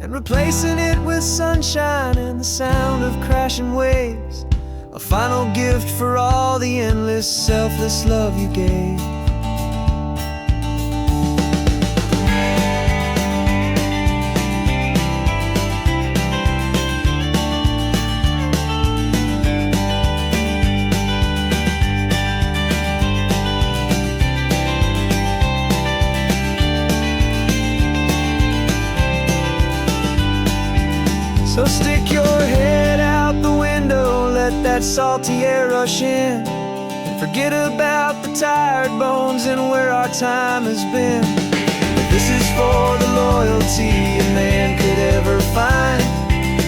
and replacing it with sunshine and the sound of crashing waves, a final gift for all the endless, selfless love you gave. So stick your head out the window, let that salty air rush in, and forget about the tired bones and where our time has been. This is for the loyalty a man could ever find,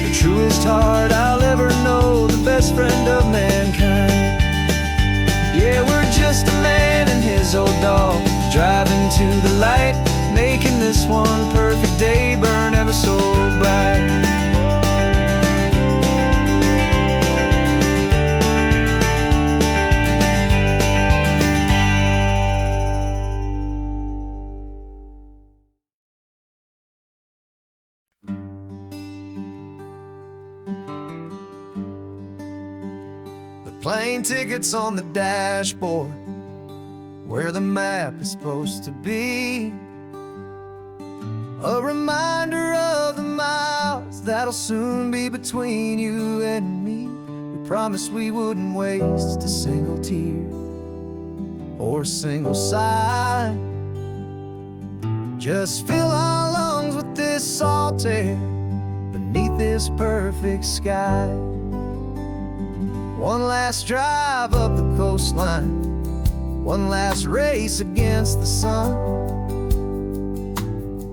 the truest heart I'll ever know, the best friend of mankind. Yeah, we're just a man and his old dog, driving to the light, making this one perfect day burn ever so bright. Plane tickets on the dashboard, where the map is supposed to be, a reminder of the miles that'll soon be between you and me. We promised we wouldn't waste a single tear or a single sigh, just fill our lungs with this salt air beneath this perfect sky. One last drive up the coastline, one last race against the sun,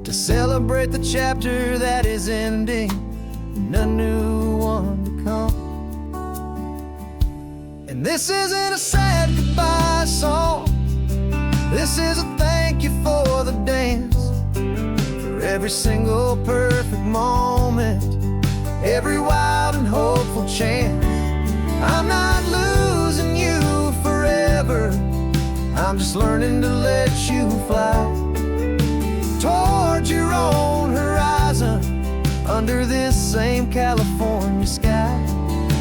to celebrate the chapter that is ending and a new one to come. And this isn't a sad goodbye song, this is a thank you for the dance, for every single perfect moment, every wild and hopeful chance. I'm not losing you forever, I'm just learning to let you fly towards your own horizon, under this same California sky.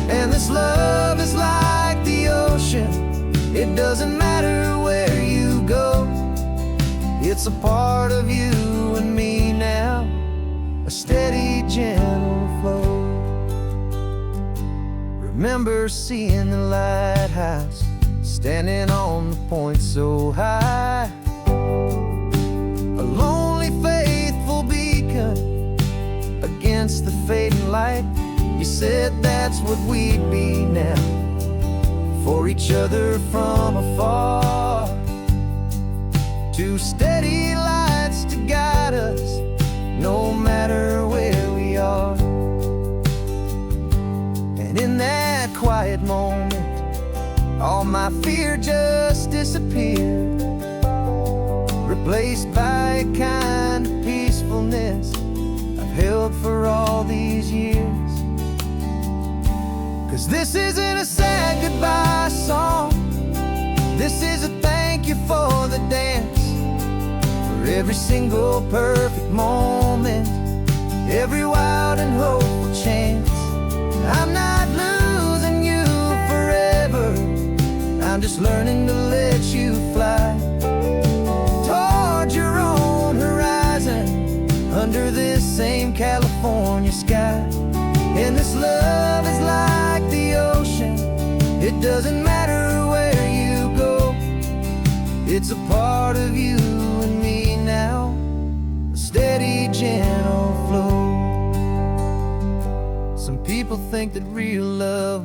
And this love is like the ocean, it doesn't matter where you go, it's a part of you and me now, a steady, gentle flow. Remember seeing the lighthouse, standing on the point so high, a lonely, faithful beacon against the fading light. You said that's what we'd be now, for each other from afar. two steady lights to guide us, no matter where we are. And in that quiet moment, all my fear just disappeared, replaced by a kind of peacefulness I've held for all these years. 'Cause this isn't a sad goodbye song, this is a thank you for the dance, for every single perfect moment, every wild and hopeful chance. I'm not losing you forever, I'm just learning to let you fly toward your own horizon, under this same California sky. And this love is like the ocean, it doesn't matter where you go, it's a part of you and me now, a steady, gentle flow. Some people think that real love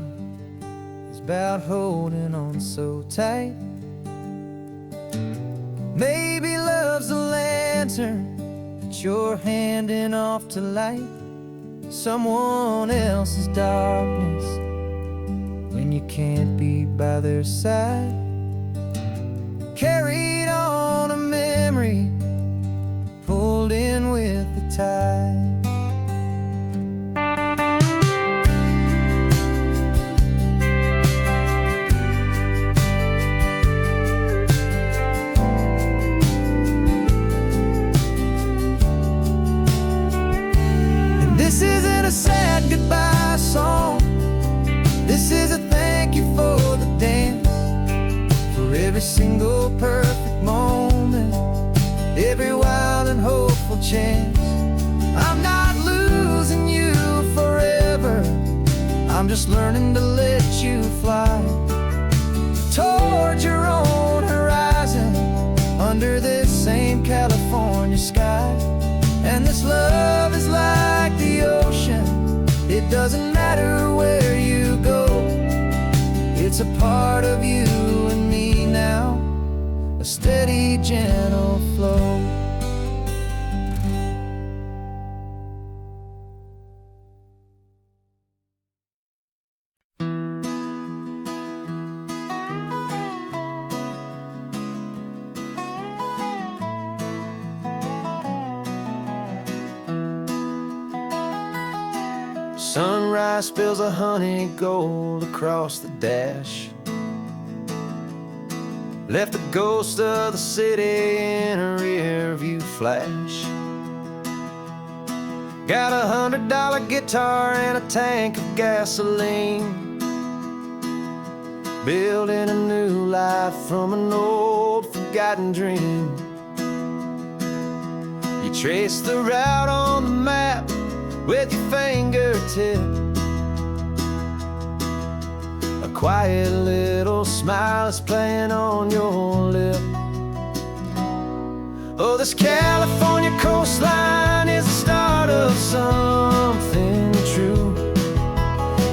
is about holding on so tight. Maybe love's a lantern that you're handing off to light someone else's darkness when you can't be by their side. Carried on a memory, pulled in with the tide. This isn't a sad goodbye song, this is a thank you for the dance, for every single perfect moment, every wild and hopeful chance. I'm not losing you forever, I'm just learning to let you fly toward your own horizon, under this same California sky. And this love is like the ocean, it doesn't matter where you go, it's a part of you and me now, a steady, gentle flow. Sunrise spills a honey gold across the dash, left the ghost of the city in a rear view flash. Got a $100 guitar and a tank of gasoline, building a new life from an old forgotten dream. You trace the route on the map with your fingertip, a quiet little smile is playing on your lip. Oh, this California coastline is the start of something true.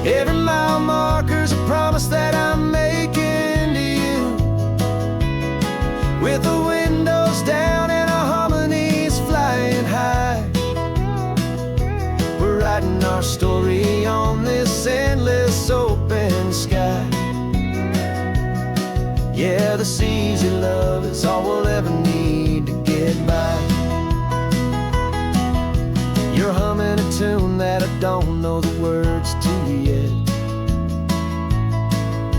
Every mile marker's a promise that I'm making to you, with the windows down and our harmonies flying high. Writing our story on this endless open sky. Yeah, this easy love is all we'll ever need to get by. You're humming a tune that I don't know the words to yet.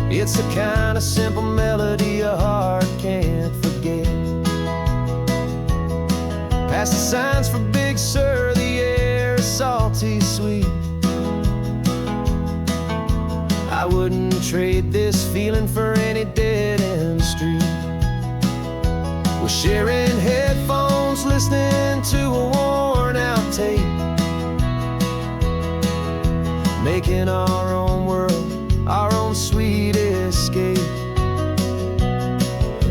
It's the kind of simple melody a heart can't forget. Past the signs for Big Sur, the air is salty sweet. I wouldn't trade this feeling for any dead-end street. We're sharing headphones, listening to a worn-out tape, making our own world, our own sweet escape.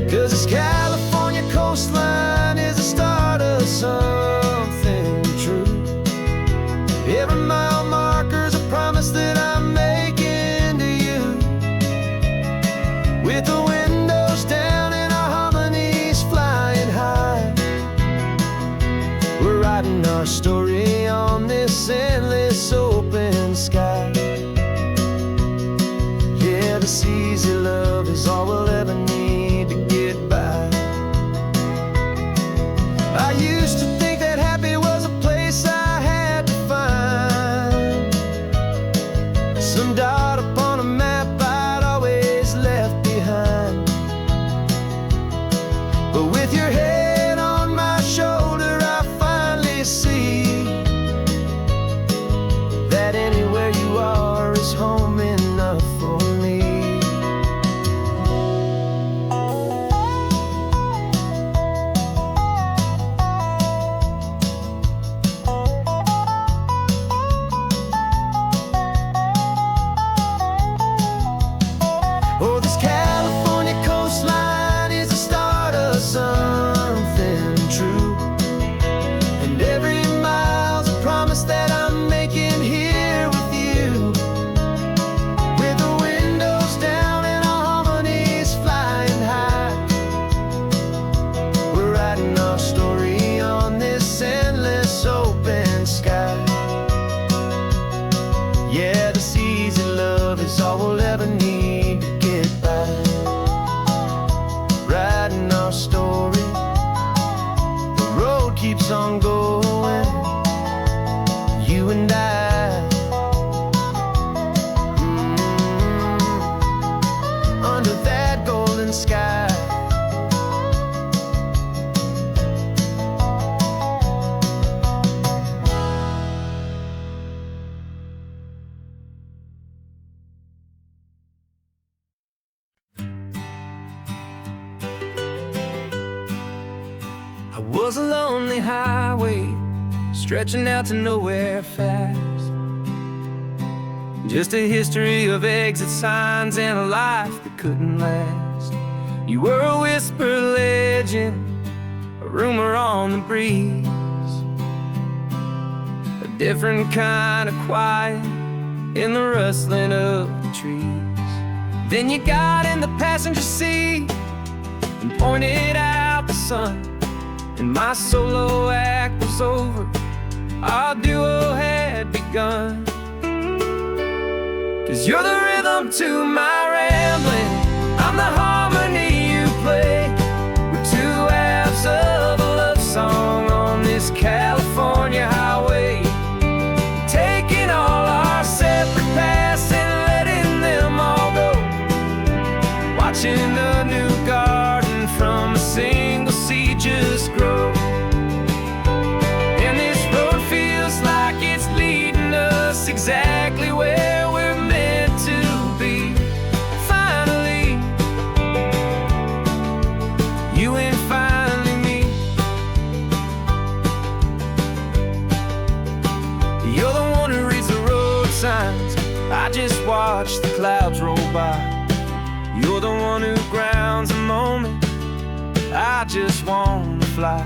'Cause this California coastline is the start of something true. Every mile marker's a promise that I'm making to you, with the windows down and our harmonies flying high. writing our story on this endless open sky. Yeah, this easy love is all we'll ever need to get by. I used to think that happy was a place I had to find, some dot upon a map I'd always left behind. But with your head on my shoulder, I finally see that anywhere you are is home enough for me. Oh, this California coastline is the start of something true, and every mile's a promise that I'm making here with you. With the windows down and our harmonies flying high, we're writing our story on this endless open sky. Yeah, this easy love is all we'll ever need to get by. Writing our story, the road keeps on going, you and I. Under that golden sky. I was a lonely highway stretching out to nowhere fast, just a history of exit signs and a life that couldn't last. You were a whisper legend, a rumor on the breeze, a different kind of quiet in the rustling of the trees. Then you got in the passenger seat and pointed out the sun, and my solo act was over, our duo had begun. 'Cause you're the rhythm to my rambling, I'm the harmony you play. We're two halves of a love song on this California highway, taking all our separate paths and letting them all go, watching a new garden from a single seed just grow. And this road feels like it's leading us exactly where we're meant to be. Finally, you and finally me. You're the one who reads the road signs, I just watch the clouds roll by. You're the one who grounds a moment, I just wanna fly.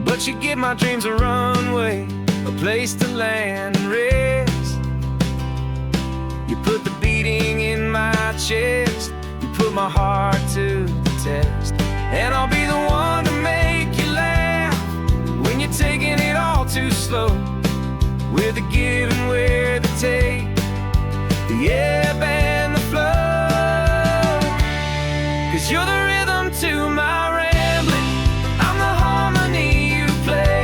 But you give my dreams a runway, a place to land and rest. You put the beating in my chest, you put my heart to the test. And I'll be the one to make you laugh when you're taking it all too slow. We're the give and we're the take, the ebb and the flow. 'Cause you're the rhythm to my rambling, I'm the harmony you play.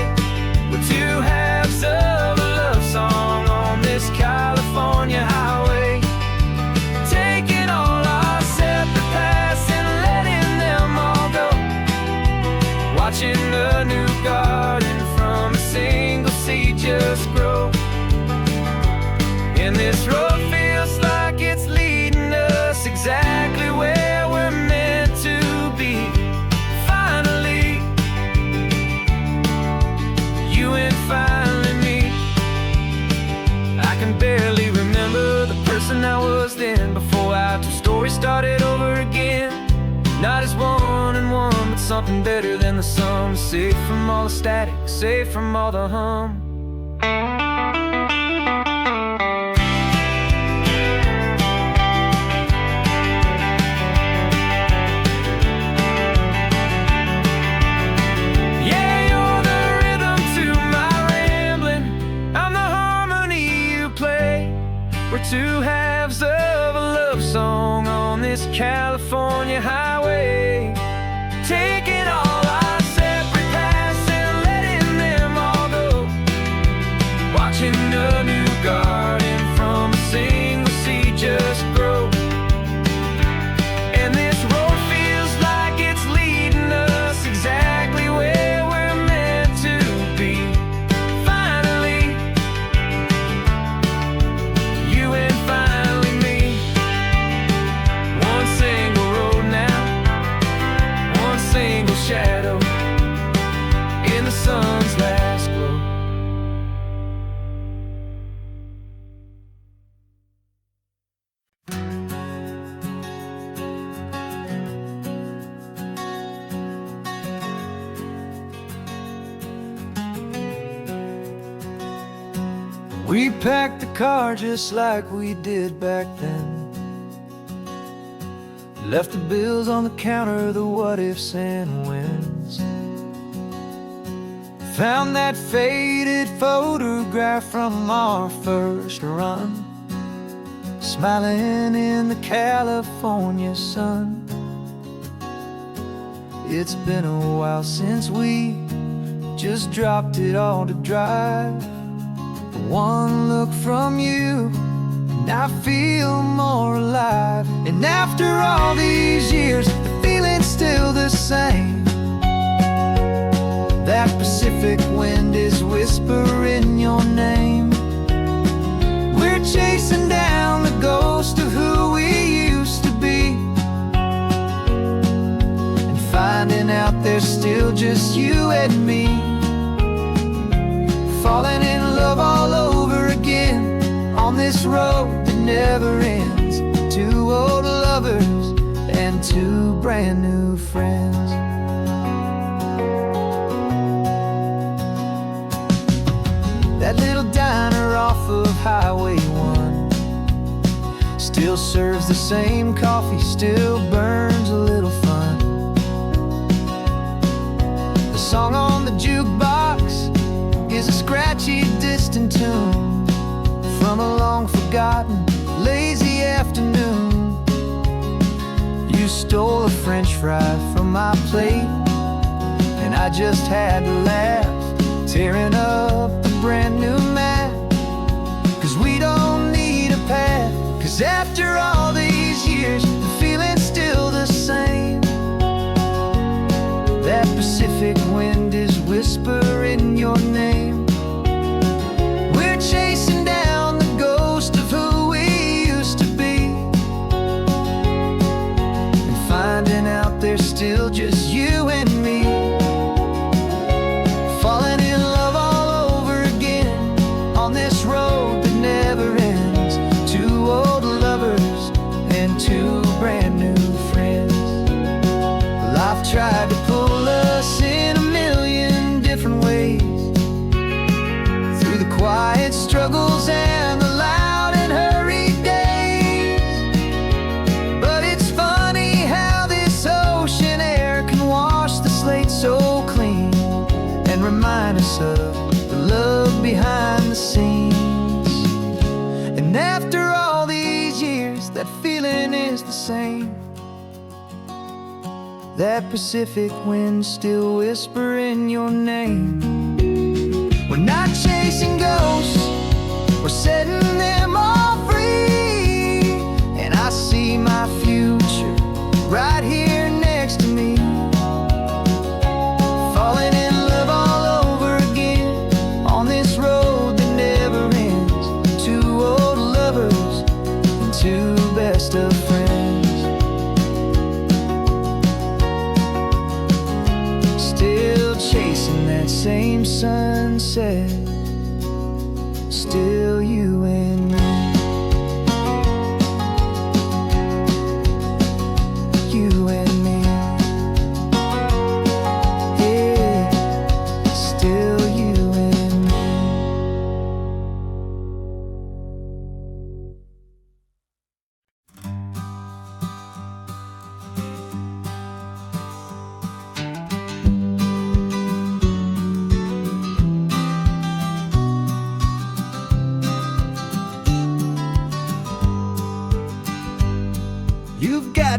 We're two halves of a love song on this California highway, taking all our separate paths and letting them all go, watching a new garden from a single seed just grow. And this road feels like it's leading us exactly where we're meant to be. Finally, you and finally me. I can barely remember the person I was then, before our two stories started over again. Not as one and one, but something better than the sum. Safe from all the static, safe from all the hum. Yeah, you're the rhythm to my California highway, taking all our separate paths and letting them all go, watching a new garden from a single seed just grow. And this road feels like it's leading us exactly where we're meant to be. Finally, you and finally me. One single road now, one single shadow in the sun's last glow. We packed the car just like we did back then. Left the bills on the counter, the what ifs and whens. Found that faded photograph from our first run, smiling in the California sun. It's been a while since we just dropped it all to drive. One look from you and I feel more alive. And after all these years, the feeling's still the same. That Pacific wind is whispering your name. We're chasing down the ghost of who we used to be, and finding out there's still just you and me. Falling in love all over again on this road that never ends. Two old lovers and two brand new friends. That little diner off of Highway 1 still serves the same coffee, still burns a little fun. The song on the jukebox is a scratchy, distant tune from a long-forgotten, lazy afternoon. You stole a French fry from my plate, and I just had to laugh, tearing up the brand new map. 'Cause we don't need a path, 'cause after all these years, the feeling's still the same. That Pacific wind is whispering your name. We're chasing down the ghost of who we used to be, and finding out there's still just you and me. Falling in love all over again on this road that never ends. Two old lovers and two brand new friends. Life tried to pull us in a million different ways, through the quiet struggles and the loud and hurried days. But it's funny how this ocean air can wash the slate so clean, and remind us of the love behind the scenes. And after all these years, that feeling is the same. That Pacific wind still whispering your name. We're not chasing ghosts, we're setting them all free. And I see my future right here next to me. Falling in love all over again on this road that never ends. Two old lovers and two best of friends. Still chasing that same sunset, still you and me. You and me. Yeah, still you and me.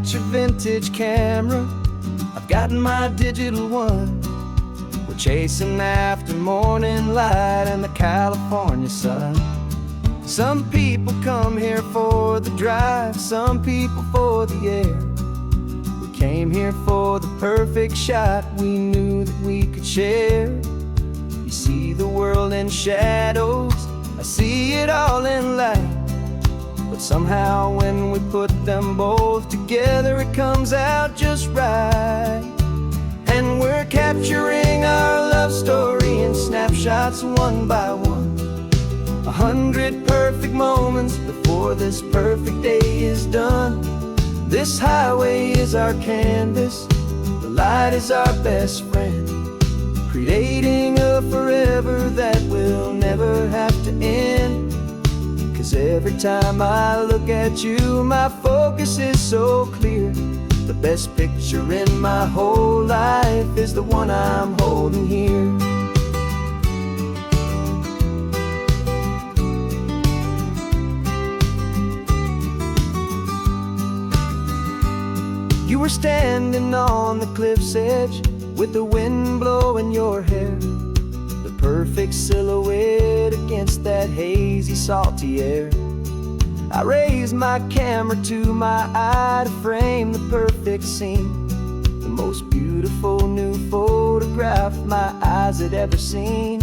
got your vintage camera, I've got my digital one. We're chasing after morning light and the California sun. Some people come here for the drive, some people for the air. We came here for the perfect shot we knew that we could share. You see the world in shadows, I see it all in light. But somehow when we put them both together, it comes out just right. And we're capturing our love story in snapshots one by one. 100 perfect moments before this perfect day is done. This highway is our canvas, the light is our best friend, creating a forever that will never have to end. 'Cause every time I look at you, my focus is so clear. The best picture in my whole life is the one I'm holding here. You were standing on the cliff's edge with the wind blowing your hair, the perfect silhouette against that hazy, salty air. I raised my camera to my eye to frame the perfect scene, the most beautiful new photograph my eyes had ever seen.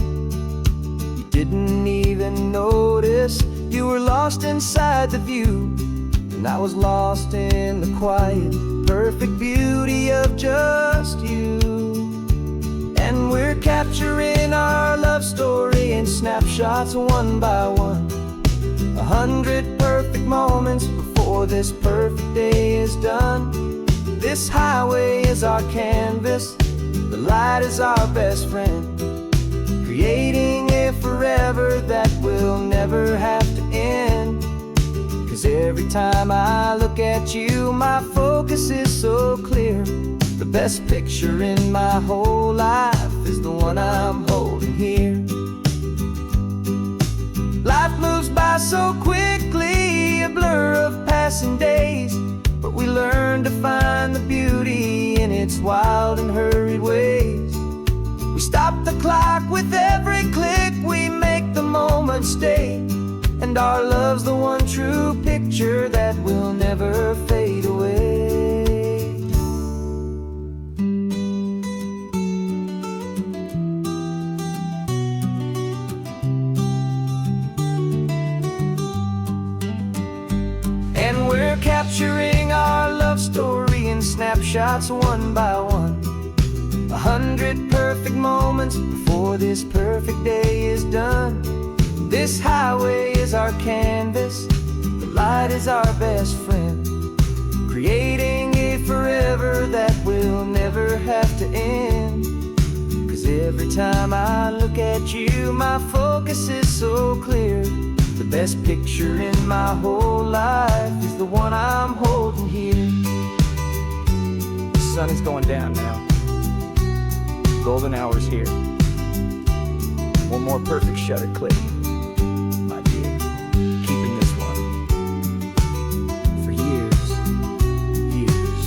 You didn't even notice you were lost inside the view, and I was lost in the quiet, perfect beauty of just you. And we're capturing our love story in snapshots one by one. 100 perfect moments before this perfect day is done. This highway is our canvas, the light is our best friend, creating a forever that will never have to end. 'Cause every time I look at you, my focus is so clear. The best picture in my whole life is the one I'm holding here. Life moves by so quickly, a blur of passing days, but we learn to find the beauty in its wild and hurried ways. We stop the clock with every click, we make the moment stay, and our love's the one true picture that will never fade away. And we're capturing our love story in snapshots one by one. 100 perfect moments before this perfect day is done. This highway is our canvas, the light is our best friend, creating a forever that will never have to end. 'Cause every time I look at you, my focus is so clear. The best picture in my whole life is the one I'm holding here. The sun is going down now. Golden hour's here. One more perfect shutter click, my dear. Keeping this one for years, years.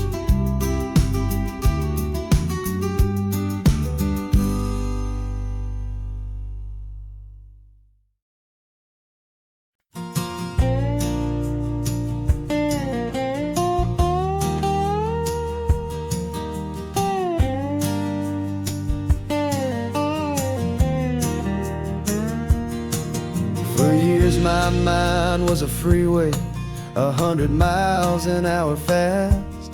For years my mind was a freeway, 100 miles an hour fast,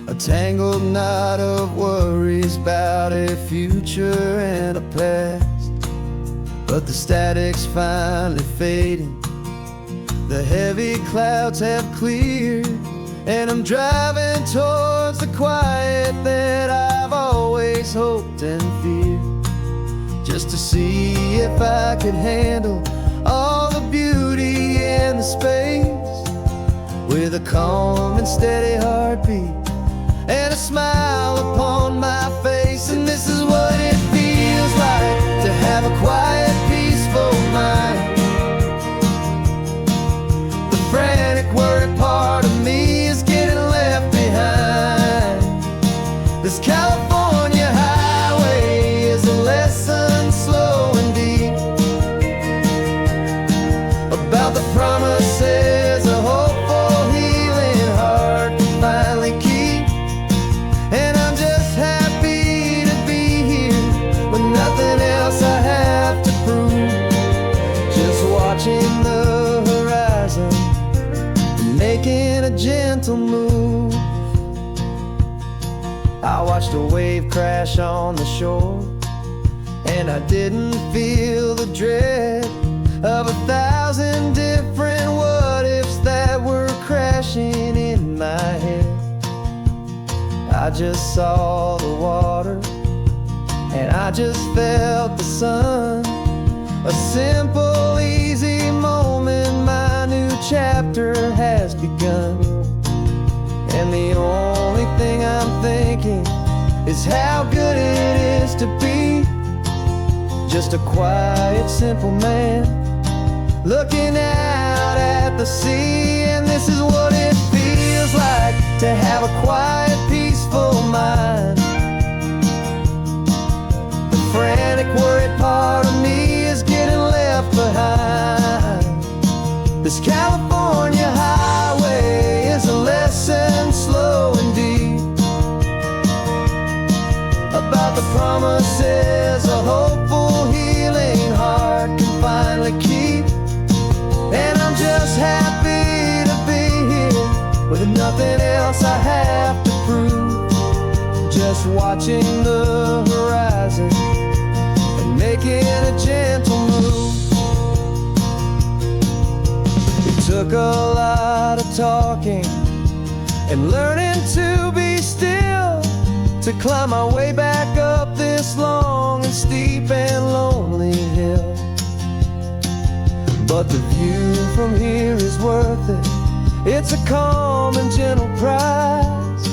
a tangled knot of worries about a future and a past. But the static's finally fading, the heavy clouds have cleared, and I'm driving towards the quiet that I've always hoped and feared, just to see if I could handle all the beauty in the space, with a calm and steady heartbeat and a smile upon my face. And this is what it feels like to have a quiet, peaceful mind. The frantic, worried part of me is getting left gentle move. I watched a wave crash on the shore, and I didn't feel the dread of 1,000 different what-ifs that were crashing in my head. I just saw the water, and I just felt the sun. A simple, easy moment, my new chapter has begun. And the only thing I'm thinking is how good it is to be just a quiet, simple man looking out at the sea. And this is what it feels like to have a quiet, peaceful mind. The frantic, worried part of me is getting left behind. This California highway is a lesson slow and deep about the promises a hopeful, healing heart can finally keep. And I'm just happy to be here with nothing else I have to prove, just watching the horizon and making a gentle move. It took a lot of talking and learning to be still to climb my way back up this long and steep and lonely hill. But the view from here is worth it. It's a calm and gentle prize,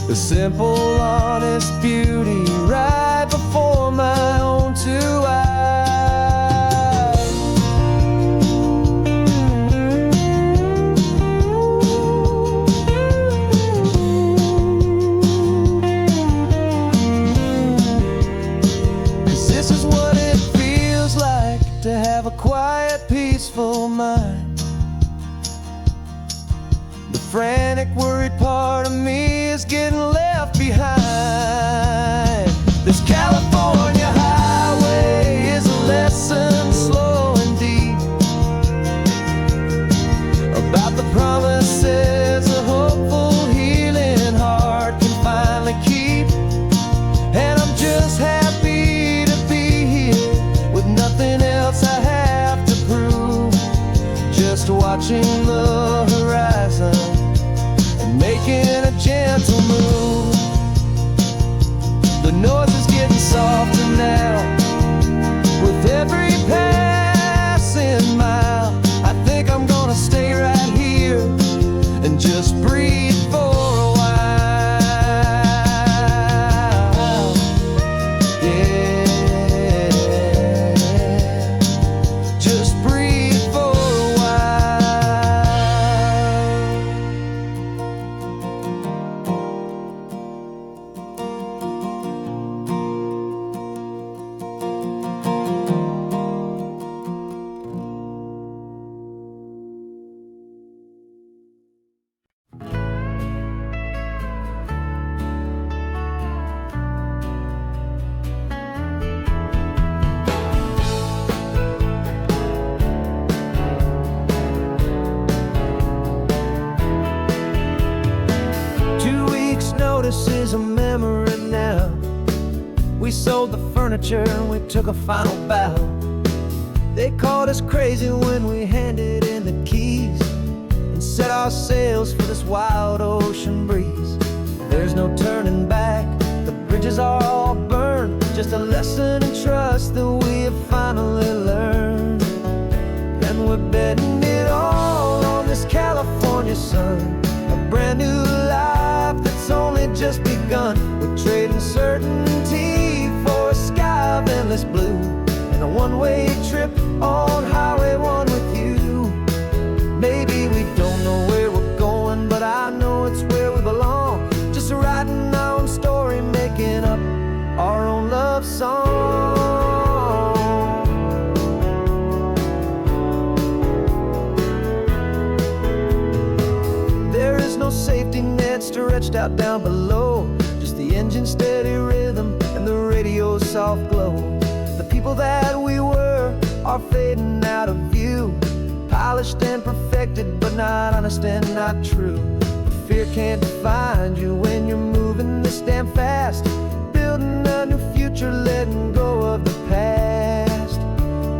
the simple, honest beauty right before my own two eyes. This is what it feels like to have a quiet, peaceful mind. The frantic, worried part of me is getting left behind. This California highway is a lesson slow and deep about the promises a hopeful, healing heart can finally keep. And I'm just happy to be here with nothing else I have to prove, just watching the horizon and making a gentle move. The noise is getting softer now with every passing mile. I think I'm gonna stay right here and just breathe for a while. Yeah, just breathe for a notice is a memory now. We sold the furniture and we took a final bow. They called us crazy when we handed in the keys and set our sails for this wild ocean breeze. There's no turning back, the bridges are all burned, just a lesson in trust that we have finally learned. And we're betting it all on this California sun, a brand new life that's only just begun. We're trading certainty for a sky of endless blue and a one-way trip on Highway 1 with you. Maybe we don't know where we're going, but I know it's where we belong. Just writing our own story, making up our own love song. There is no safety net stretched out down below, just the engine's steady rhythm and the radio's soft glow. The people that we were are fading out of view, polished and perfected, but not honest and not true. Fear can't define you when you're moving this damn fast, building a new future, letting go of the past.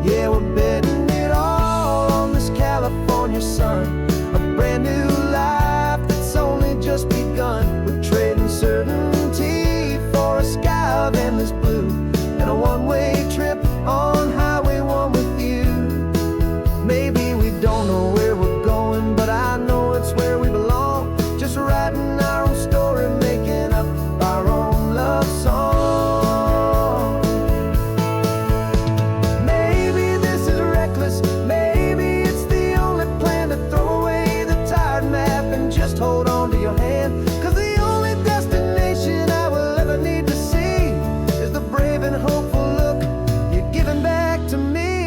Yeah, we're betting it all on this California sun, a brand new life that's only just begun. We're trading certainty for a sky of endless blue, and a one-way trip on Highway 1 with you. Maybe we don't know where we're going, but I know it's where we belong. Just writing our own story, making up our own love song. Maybe this is reckless, maybe it's the only plan to throw away the tired map and just hold on to your hand. 'Cause the only destination I will ever need to see is the brave and hopeful look you're giving back to me.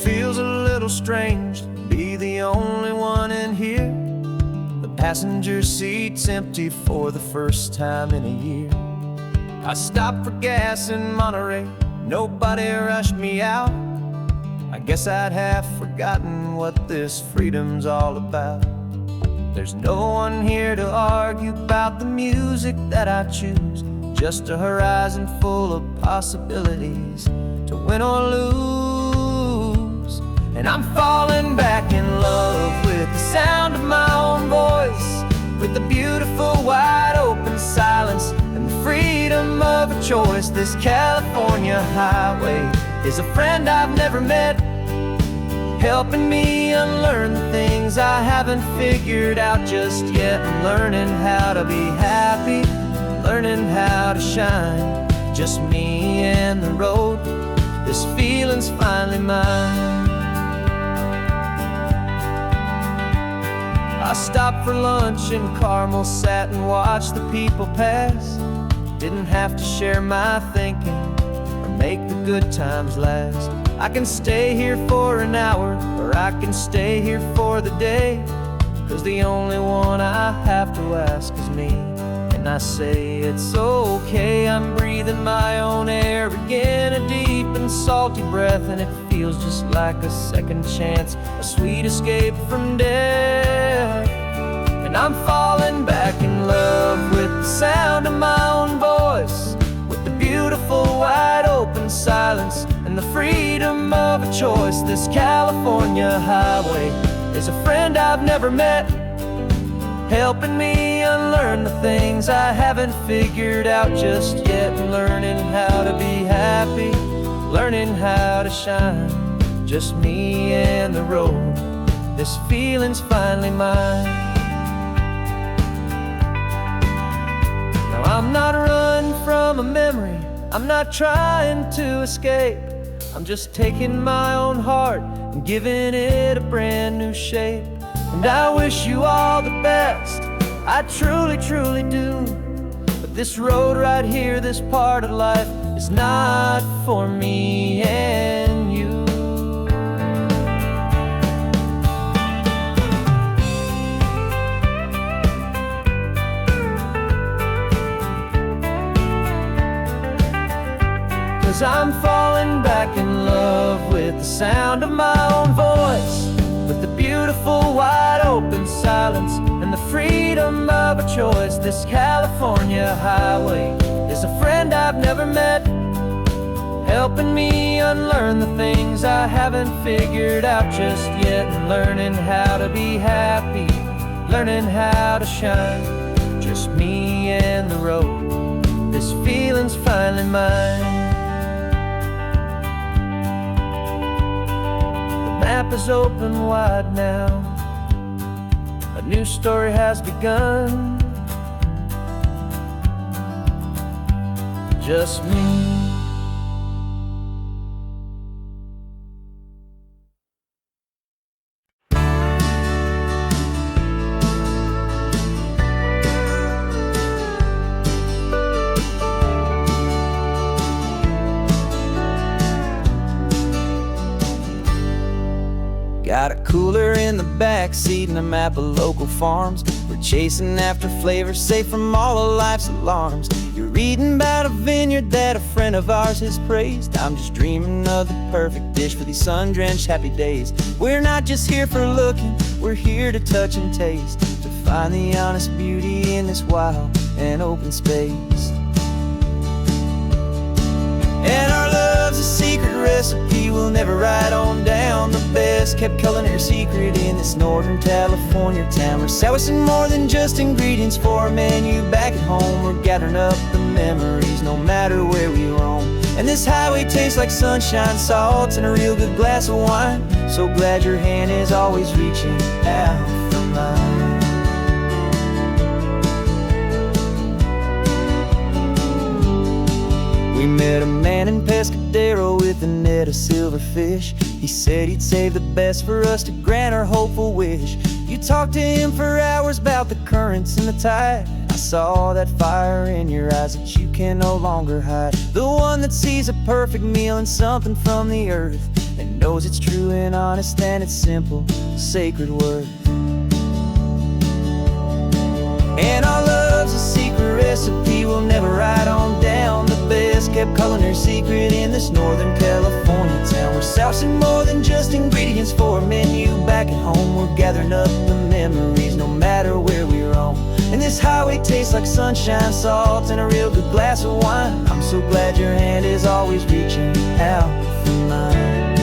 Feels a little strange to be the only one in here. The passenger seat's empty for the first time in a year. I stopped for gas in Monterey, nobody rushed me out. I guess I'd have forgotten what this freedom's all about. There's no one here to argue about the music that I choose, just a horizon full of possibilities to win or lose. And I'm falling back in love with the sound of my own voice, with the beautiful wide open silence and the freedom of a choice. This California highway is a friend I've never met, helping me unlearn the things I haven't figured out just yet. I'm learning how to be happy, learning how to shine, just me and the road. This feeling's finally mine. I stopped for lunch in Carmel, sat and watched the people pass. Didn't have to share my thinking or make the good times last. I can stay here for an hour, or I can stay here for the day, 'cause the only one I have to ask is me. And I say it's okay, I'm breathing my own air again, a deep and salty breath, and it feels just like a second chance, a sweet escape from death. And I'm falling back in love with the sound of my own voice, with the beautiful wide open silence and the freedom of a choice. This California highway is a friend I've never met, helping me unlearn the things I haven't figured out just yet. Learning how to be happy, learning how to shine, just me and the road. This feeling's finally mine. Now I'm not running from a memory, I'm not trying to escape. I'm just taking my own heart and giving it a brand new shape. And I wish you all the best, I truly, truly do. But this road right here, this part of life, is not for me and you. 'Cause I'm falling back in love with the sound of my own voice, with the beautiful wide open silence and and the freedom of a choice. This California highway is a friend I've never met, helping me unlearn the things I haven't figured out just yet, and learning how to be happy, learning how to shine. Just me and the road, this feeling's finally mine. The map is open wide now, a new story has begun. Just me. Got a cooler in the back seat and a map of local farms. We're chasing after flavors safe from all of life's alarms. You're reading about a vineyard that a friend of ours has praised. I'm just dreaming of the perfect dish for these sun-drenched happy days. We're not just here for looking, we're here to touch and taste, to find the honest beauty in this wild and open space. And our love's a secret recipe we'll never write on down. The best kept culinary secret in this Northern California town. We're sourcing more than just ingredients for a menu back at home. We're gathering up the memories no matter where we roam. And this highway tastes like sunshine, salt, and a real good glass of wine. So glad your hand is always reaching out for mine. We met a man in Pescadero with a net of silverfish. He said he'd save the best for us to grant our hopeful wish. You talked to him for hours about the currents and the tide. I saw that fire in your eyes that you can no longer hide. The one that sees a perfect meal and something from the earth, and knows it's true and honest and it's simple, sacred worth. And our love's a secret recipe we'll never write on down. The best kept culinary secret in this Northern California town. We're sourcing more than just ingredients for a menu back at home. We're gathering up the memories no matter where we roam. And this highway tastes like sunshine, salt, and a real good glass of wine. I'm so glad your hand is always reaching out for mine.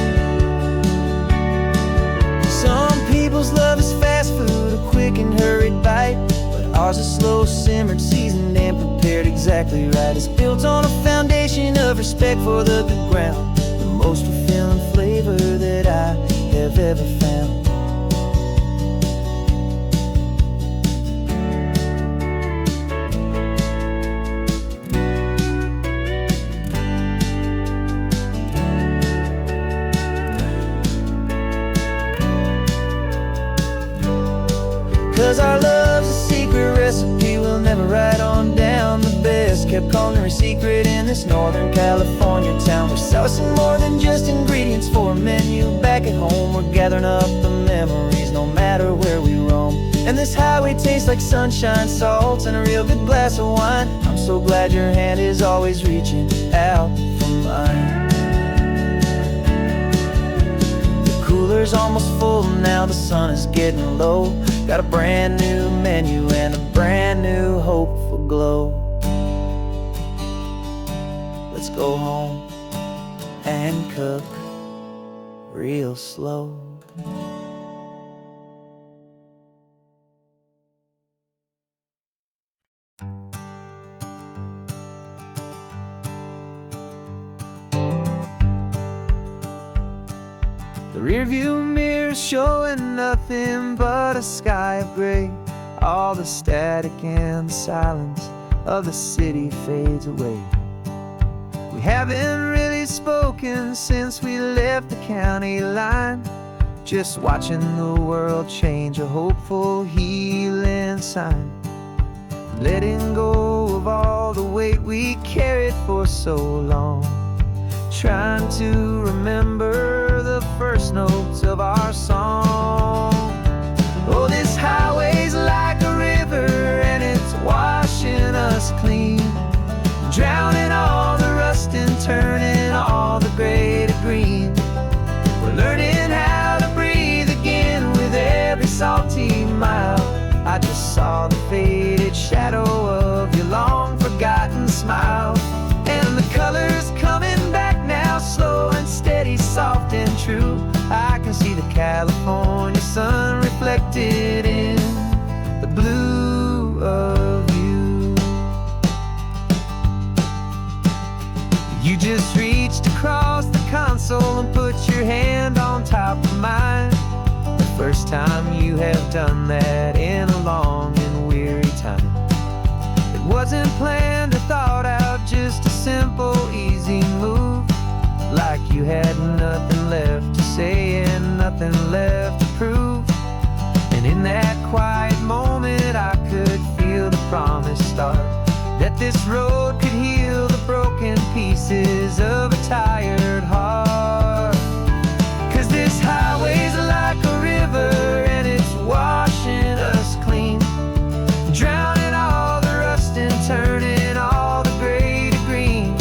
Some people's love is fast food, a quick and hurried bite. Ours is slow simmered, seasoned, and prepared exactly right. It's built on a foundation of respect for the good ground, the most fulfilling flavor that I have ever found. 'Cause our love's a secret recipe we'll never write on down. The best kept culinary secret in this Northern California town. We're sourcing more than just ingredients for a menu back at home. We're gathering up the memories no matter where we roam. And this highway tastes like sunshine, salt, and a real good glass of wine. I'm so glad your hand is always reaching out for mine. The cooler's almost full now, the sun is getting low. Got a brand new menu and a brand new hopeful glow. Let's go home and cook real slow. The rearview mirror's showing nothing but a sky of gray. All the static and the silence of the city fades away. We haven't really spoken since we left the county line. Just watching the world change, a hopeful healing sign. Letting go of all the weight we carried for so long. Trying to remember the first notes of our song. Oh, this highway's like a river and it's washing us clean, drowning all the rust and turning all the gray to green. We're learning how to breathe again with every salty mile. I just saw the faded shadow of your long-forgotten smile. And the colors coming back now, slow and steady, soft and true. I can see the California sun reflected in the blue of you. You just reached across the console and put your hand on top of mine. The first time you have done that in a long and weary time. It wasn't planned or thought out, just a simple, easy move. Like you had nothing left to say and nothing left to prove. And in that quiet moment I could feel the promise start, that this road could heal the broken pieces of a tired heart. 'Cause this highway's like a river and it's washing us clean, drowning all the rust and turning all the gray to green.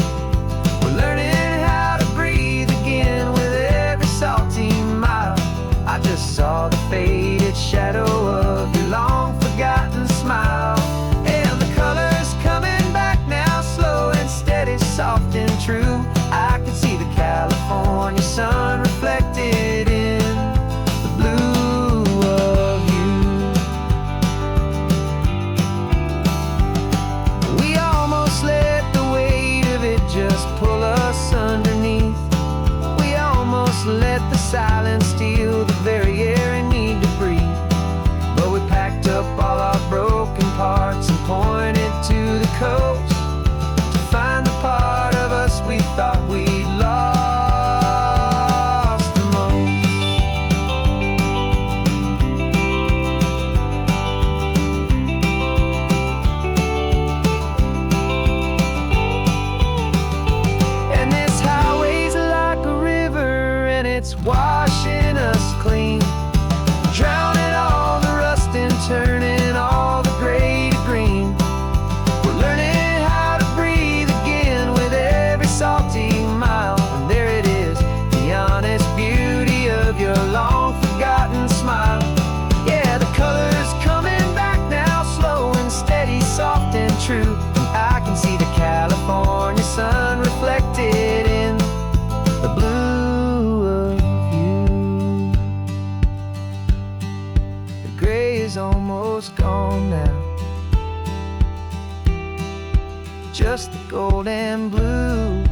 We're learning how to breathe again with every salty mile. I just saw the faded shadow of your long-forgotten smile. And the colors coming back now, slow and steady, soft and true. I could see the California sun reflected in the blue of you. We almost let the weight of it just pull us underneath. We almost let the silence steal the very air I need to breathe. But we packed up all our broken parts and pointed to the coast to find the part of us we thought we'd lost the most. And this highway's like a river and it's washing us clean, drowning all the rust and turning all the gray to green. We're learning how to breathe again with every salty mile. And there it is, the honest beauty of your long-forgotten smile. Yeah, the colors coming back now, slow and steady, soft and true. And I can see the California sun reflected in the blue of you. The gray is almost gone now, just the gold and blue.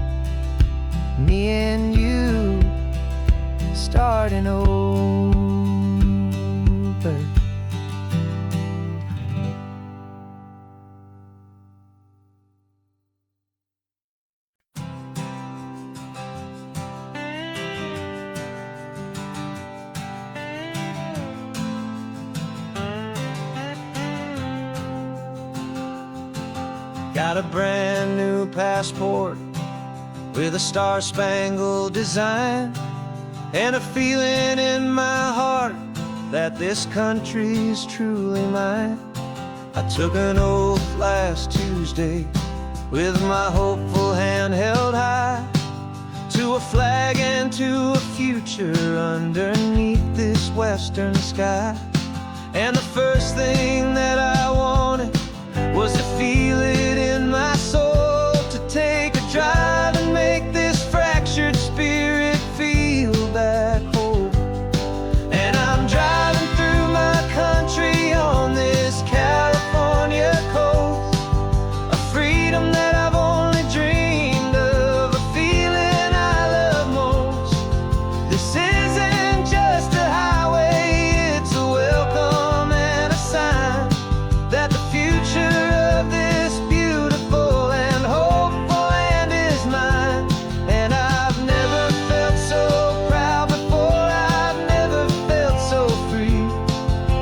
Me and you starting over. Got a brand new passport with a star-spangled design, and a feeling in my heart that this country's truly mine. I took an oath last Tuesday with my hopeful hand held high, to a flag and to a future underneath this western sky. And the first thing that I wanted was to feel it in my soul, to take a drive and make this fractured spirit feel back home. And I'm driving through my country on this California coast, a freedom that I've only dreamed of, a feeling I love most. This isn't just a highway, it's a welcome and a sign that the future of this beautiful and hopeful land is mine. And I've never felt so proud before, I've never felt so free,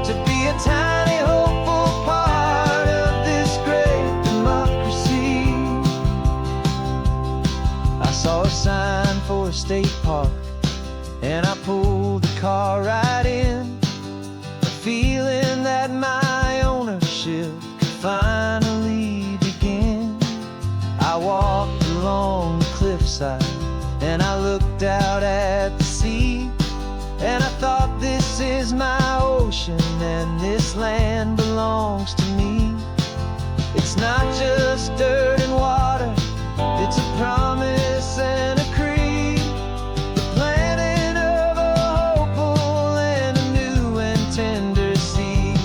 to be a tiny hopeful part of this great democracy. I saw a sign for a state park and I pulled the car right in, a feeling that my ownership could finally begin. I walked along the cliffside and I looked out at the sea, and I thought, this is my ocean, ocean, and this land belongs to me. It's not just dirt and water, it's a promise and a creed, the planting of a hopeful and a new and tender seed.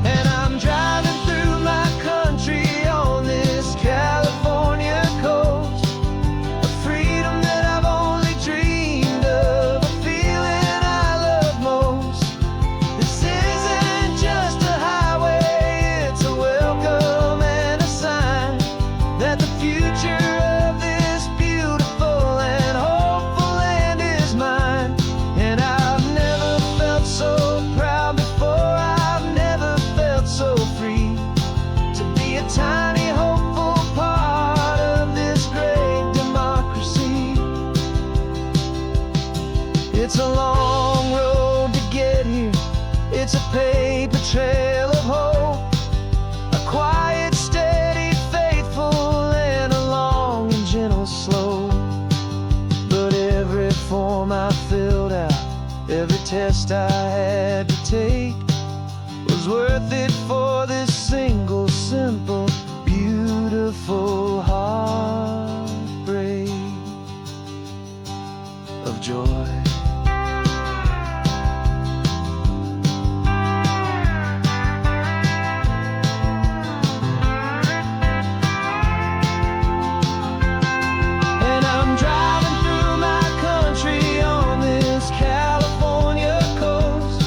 And I'm driving through my country on this California coast, a freedom that I've only dreamed of, a feeling I love most. This isn't just a highway, it's a welcome and a sign that the future of this beautiful and hopeful land is mine. And I've never felt so proud before, I've never felt so free to be a tiny hopeful part of this great democracy. It's a long road to get here, it's a paper trail of hope, a quiet, steady, faithful, and a long and gentle slope. But every form I filled out, every test I had to take, was worth it for this single, simple, beautiful heartbreak of joy. And I'm driving through my country on this California coast,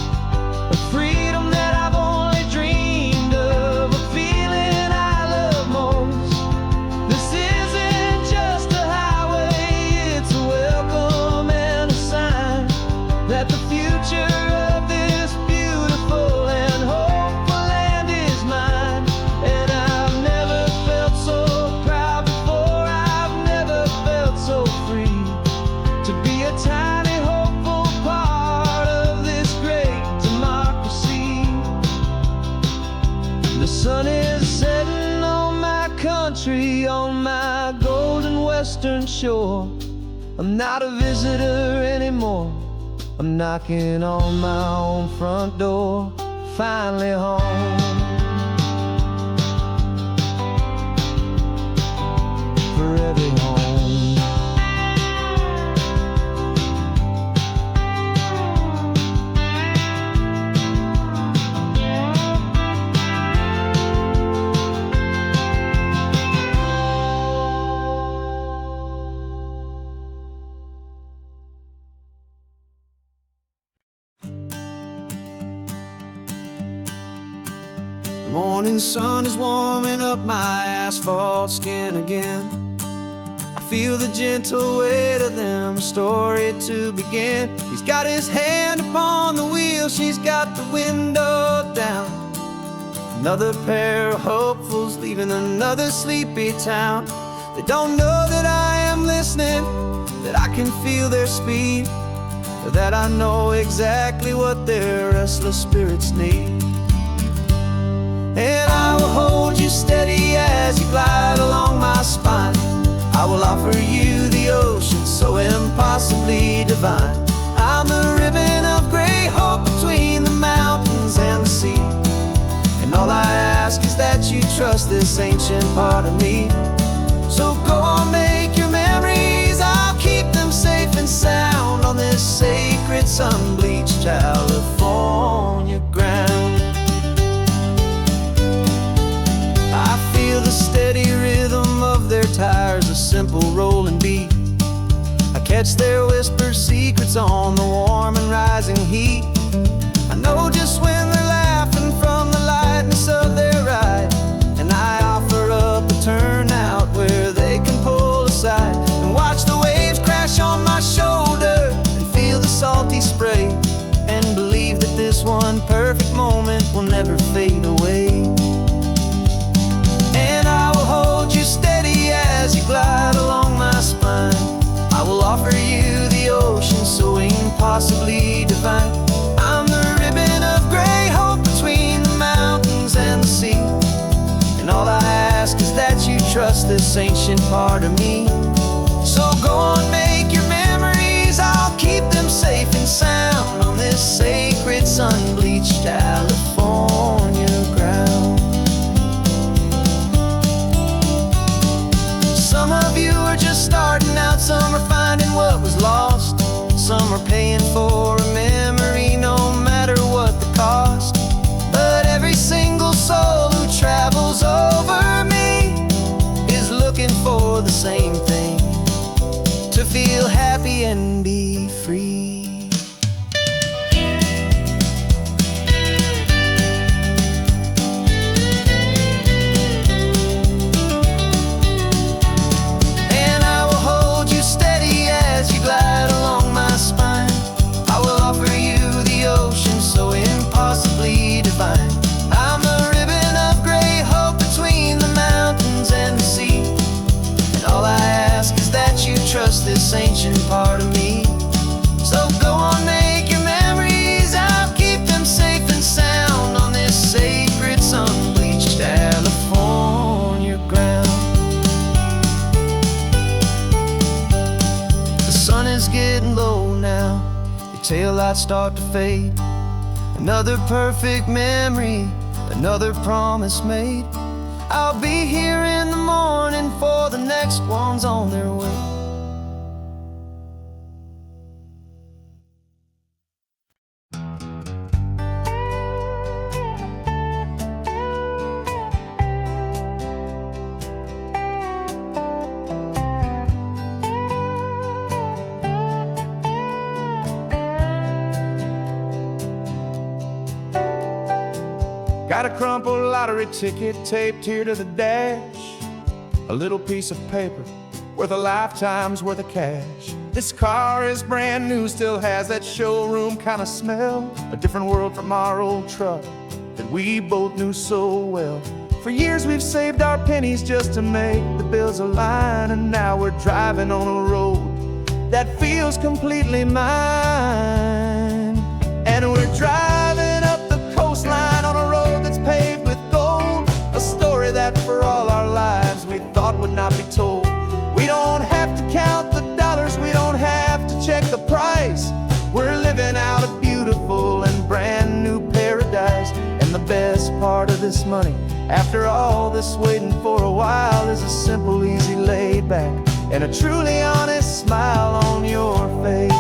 a freedom that I've only dreamed of, a feeling I love most. This isn't just a highway, it's a welcome and a sign that the future of this beautiful and hopeful land is mine. And I've never felt so proud before, I've never felt so free to be a tiny hopeful part of this great democracy. The sun is setting on my country, on my golden western shore. I'm not a visitor anymore, I'm knocking on my own front door, finally home. Forever home. The morning sun is warming up my asphalt skin again. I feel the gentle weight of them, a story to begin. He's got his hand upon the wheel, she's got the window down. Another pair of hopefuls leaving another sleepy town. They don't know that I am listening, that I can feel their speed, or that I know exactly what their restless spirits need. And I will hold you steady as you glide along my spine. I will offer you the ocean so impossibly divine. I'm the ribbon of gray hope between the mountains and the sea. And all I ask is that you trust this ancient part of me. So go on, make your memories, I'll keep them safe and sound on this sacred sun-bleached California ground. I feel the steady rhythm of their tires, a simple rolling beat. I catch their whispered secrets on the warm and rising heat. I know just when they're laughing from the lightness of their ride, and I offer up a turnout where they can pull aside and watch the waves crash on my shoulder and feel the salty spray, and believe that this one perfect moment will never fade away. And I will hold you steady as you glide along my spine. I will offer you the ocean so impossibly divine. I'm the ribbon of gray hope between the mountains and the sea. And all I ask is that you trust this ancient part of me. So go on, make your memories, I'll keep them safe and sound on this sacred sun-bleached to feel happy and be free. And I will hold you steady as you glide along my spine. I will offer you the ocean so impossibly divine. I'm a ribbon of gray hope between the mountains and the sea. And all I ask is that you trust this ancient part of me. So go on, make your memories, I'll keep them safe and sound on this sacred sun-bleached California ground. The sun is getting low now, your taillights start to fade. Another perfect memory, another promise made. I'll be here in the morning for the next ones on their way. Got a crumpled lottery ticket taped here to the dash, a little piece of paper worth a lifetime's worth of cash. This car is brand new, still has that showroom kind of smell, a different world from our old truck that we both knew so well. For years we've saved our pennies just to make the bills align, and now we're driving on a road that feels completely mine. And we're driving up the coastline on a road that's paved with gold, a story that for all our lives we thought would not be told. We don't have to count the dollars, we don't have to check the price. We're living out a beautiful and brand new paradise. And the best part of this money, after all this waiting for a while, is a simple, easy, laid back, and a truly honest smile on your face.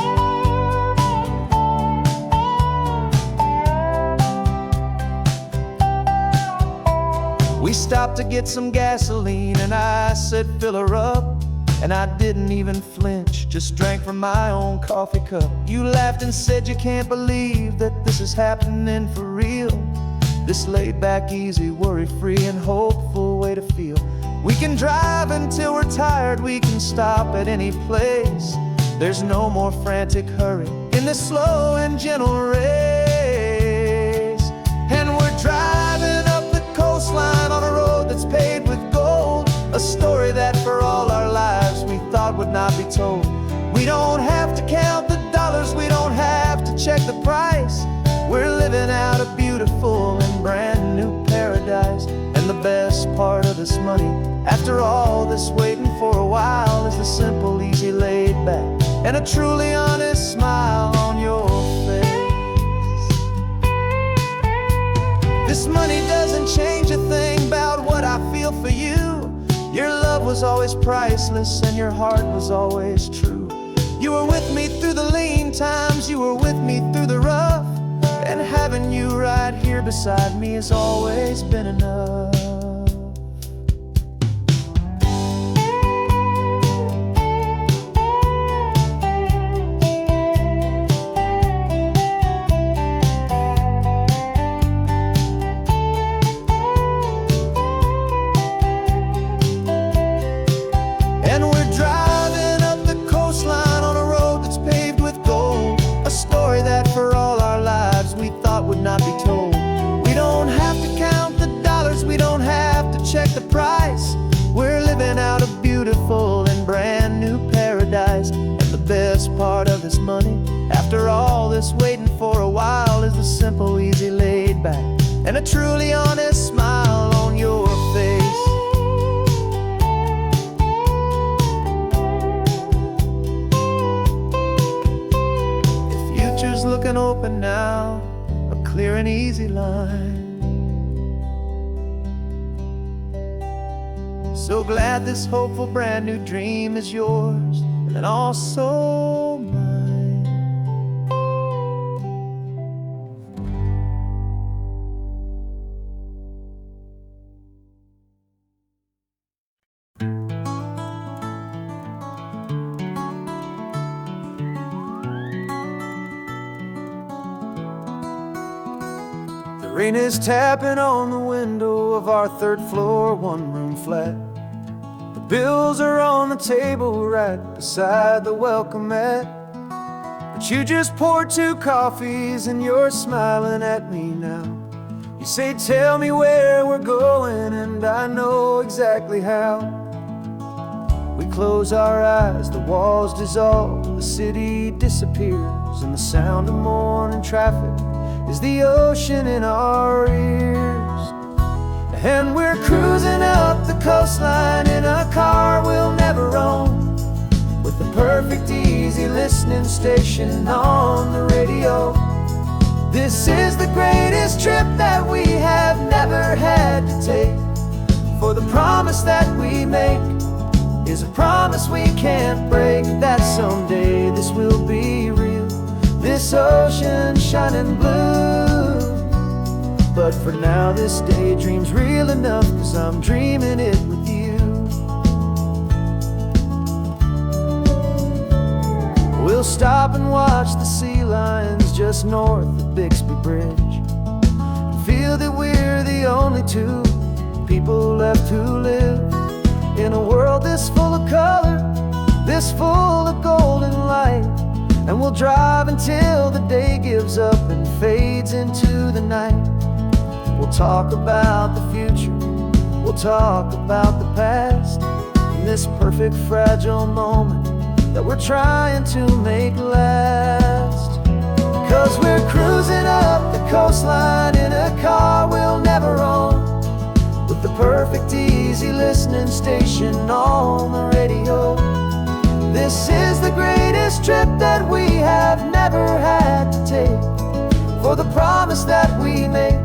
We stopped to get some gasoline and I said fill her up, and I didn't even flinch, just drank from my own coffee cup. You laughed and said you can't believe that this is happening for real. This laid back, easy, worry-free and hopeful way to feel. We can drive until we're tired, we can stop at any place. There's no more frantic hurry in this slow and gentle race. And we're driving up the coastline on a road that's paved with gold, a story that for all our lives we thought would not be told. We don't have to count the dollars, we don't have to check the price. We're living out a beautiful and brand new paradise. And the best part of this money, after all this waiting for a while, is the simple, easy, laid back, and a truly honest smile on your face. This money doesn't change a thing about what I feel for you. Your love was always priceless and your heart was always true. You were with me through the lean times, you were with me through the rough, and having you right here beside me has always been enough. And we're driving up the coastline on a road that's paved with gold, a story that for all our lives we thought would not be told. We don't have to count the dollars, we don't have to check the price. We're living out a beautiful and brand new paradise. And the best part of this money, after all this waiting for a while, is the simple, easy, laid back, and a truly honest smile on your face. The future's looking open now, a clear and easy line. So glad this hopeful brand new dream is yours and also mine. Rain is tapping on the window of our third floor, one-room flat. The bills are on the table right beside the welcome mat. But you just poured 2 coffees and you're smiling at me now. You say, tell me where we're going, and I know exactly how. We close our eyes, the walls dissolve, the city disappears, and the sound of morning traffic is the ocean in our ears. And we're cruising up the coastline in a car we'll never own, with the perfect easy listening station on the radio. This is the greatest trip that we have never had to take, for the promise that we make is a promise we can't break, that someday this will be real, this ocean shining blue. But for now this daydream's real enough, 'cause I'm dreaming it with you. We'll stop and watch the sea lions just north of Bixby Bridge, feel that we're the only 2 people left who live in a world this full of color, this full of golden light. And we'll drive until the day gives up and fades into the night. We'll talk about the future, we'll talk about the past, and this perfect fragile moment that we're trying to make last. 'Cause we're cruising up the coastline in a car we'll never own, with the perfect easy listening station on the radio. This is the greatest trip that we have never had to take, for the promise that we make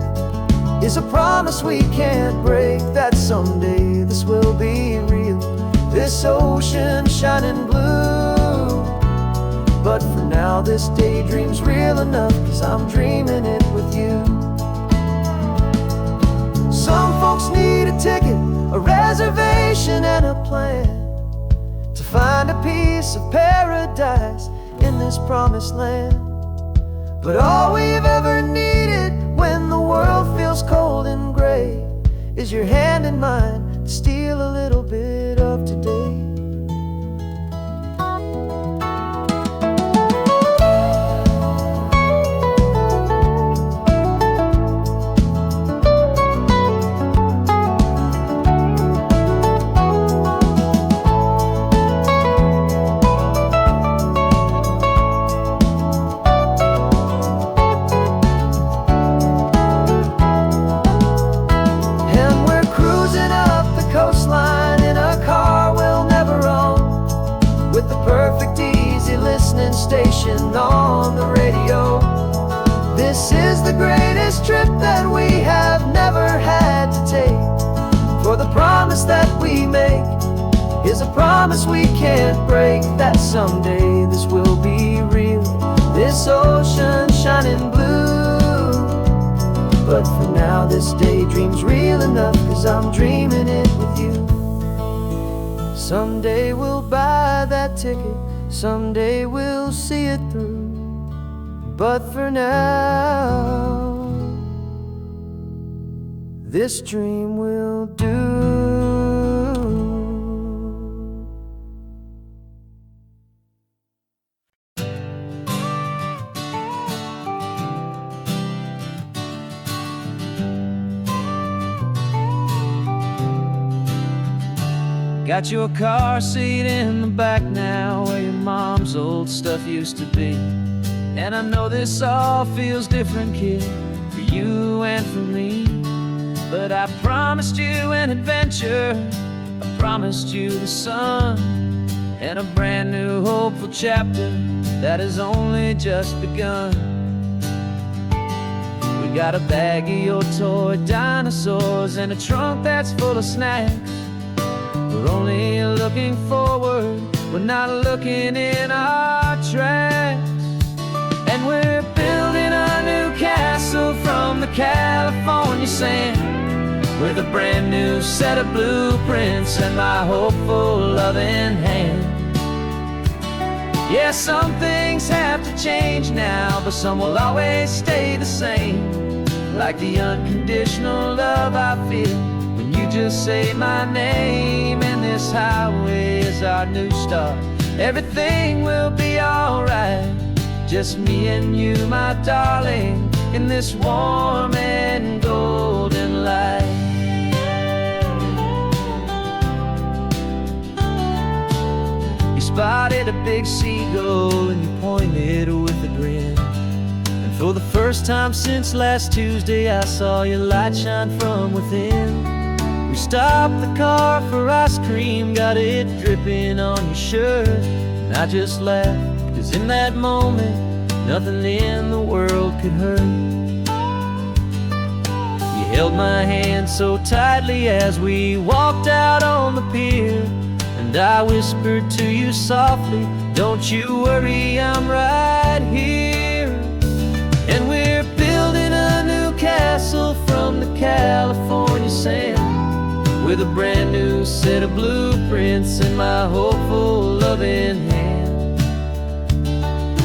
is a promise we can't break, that someday this will be real, this ocean shining blue. But for now this daydream's real enough, 'cause I'm dreaming it with you. Some folks need a ticket, a reservation and a plan to find a piece of paradise in this promised land. But all we've ever needed when the world feels cold and gray is your hand in mine to steal a little bit of today. Station on the radio. This is the greatest trip that we have never had to take, for the promise that we make is a promise we can't break, that someday this will be real, this ocean shining blue. But for now this daydream's real enough, 'cause I'm dreaming it with you. Someday we'll buy that ticket, someday we'll see it through. But for now, this dream will do. Got your car seat in the back now, where your mom's old stuff used to be. And I know this all feels different, kid, for you and for me. But I promised you an adventure, I promised you the sun, and a brand new hopeful chapter that has only just begun. We got a bag of your toy dinosaurs and a trunk that's full of snacks. We're only looking forward, we're not looking in our tracks. And we're building a new castle from the California sand, with a brand new set of blueprints and my hopeful loving hand. Yeah, some things have to change now, but some will always stay the same. like the unconditional love I feel when you just say my name. And this highway is our new start. Everything will be alright, just me and you, my darling, in this warm and golden light. You spotted a big seagull and you pointed with a grin. And for the first time since last Tuesday, I saw your light shine from within. We stopped the car for ice cream, got it dripping on your shirt. And I just laughed, 'cause in that moment, nothing in the world could hurt. You held my hand so tightly as we walked out on the pier. And I whispered to you softly, don't you worry, I'm right here. And we're building a new castle from the California sand, with a brand new set of blueprints in my hopeful, loving hand.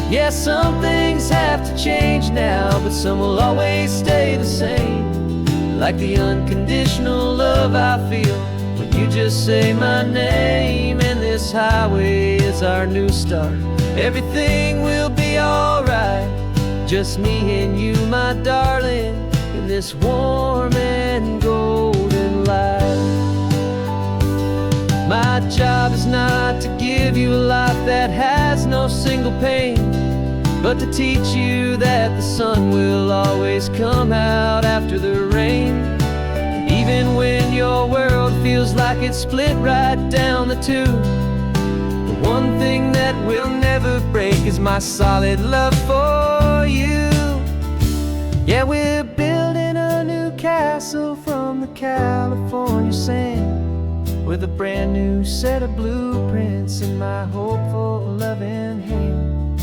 Yeah, some things have to change now, but some will always stay the same, like the unconditional love I feel when you just say my name. And this highway is our new start. Everything will be alright, just me and you, my darling, in this warm and golden light. My job is not to give you a life that has no single pain, but to teach you that the sun will always come out after the rain. Even when your world feels like it's split right down the two, the one thing that will never break is my solid love for you. Yeah, we're building a new castle from the California sand, with a brand new set of blueprints in my hopeful, loving hand.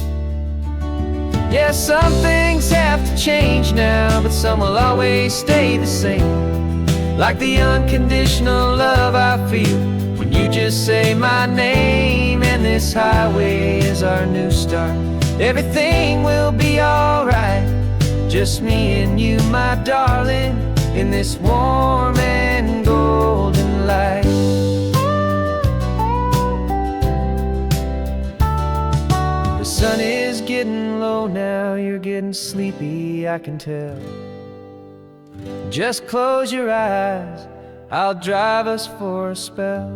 Yeah, some things have to change now, but some will always stay the same, like the unconditional love I feel when you just say my name. And this highway is our new start. Everything will be alright, just me and you, my darling, in this warm and golden light. The sun is getting low now, you're getting sleepy, I can tell. Just close your eyes, I'll drive us for a spell.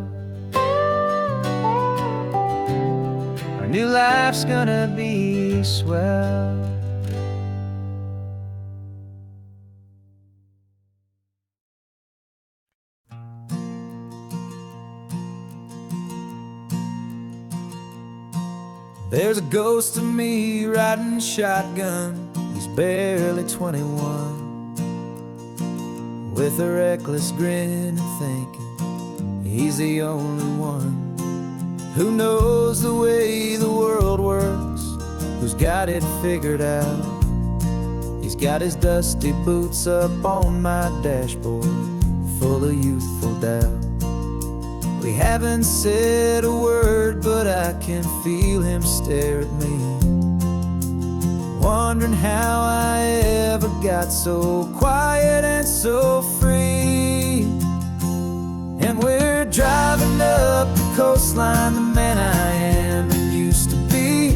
Our new life's gonna be swell. There's a ghost of me riding shotgun, he's barely 21, with a reckless grin and thinking he's the only one who knows the way the world works, who's got it figured out. He's got his dusty boots up on my dashboard, full of youthful doubt. We haven't said a word, but I can feel him stare at me, wondering how I ever got so quiet and so free. And we're driving up the coastline, the man I am and used to be.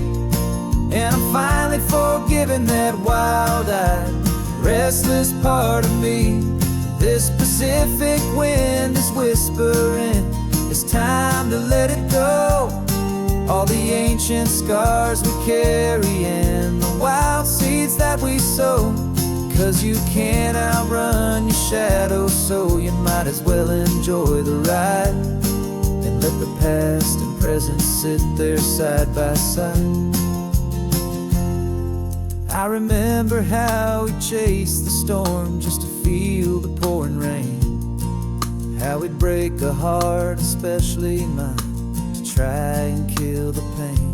And I'm finally forgiving that wild-eyed, restless part of me. This Pacific wind is whispering, it's time to let it go. All the ancient scars we carry and the wild seeds that we sow. 'Cause you can't outrun your shadow, so you might as well enjoy the ride, and let the past and present sit there side by side. I remember how we chased the storm just to feel the pouring rain, how we'd break a heart, especially mine, to try and kill the pain.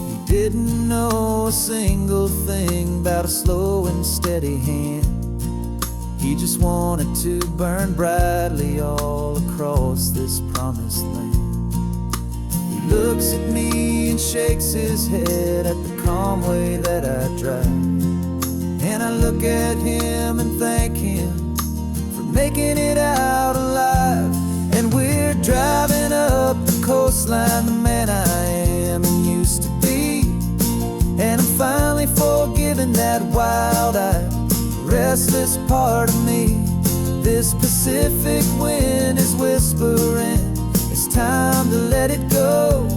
He didn't know a single thing about a slow and steady hand. He just wanted to burn brightly all across this promised land. He looks at me and shakes his head at the calm way that I drive, And I look at him and thank him for making it out alive. And we're driving up the coastline, the man I am and used to be. And I'm finally forgiving that wild-eyed, restless part of me. This Pacific wind is whispering, it's time to let it go.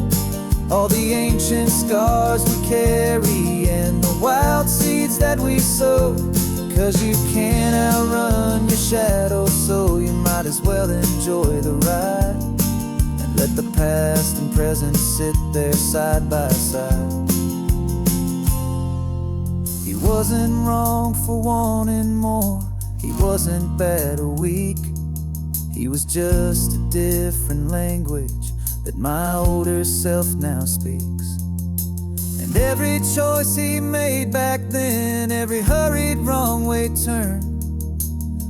All the ancient scars we carry and the wild seeds that we sow. 'Cause you can't outrun your shadow, so you might as well enjoy the ride. And let the past and present sit there side by side. He wasn't wrong for wanting more, he wasn't bad or weak. He was just a different language that my older self now speaks. And every choice he made back then, every hurried wrong way turn,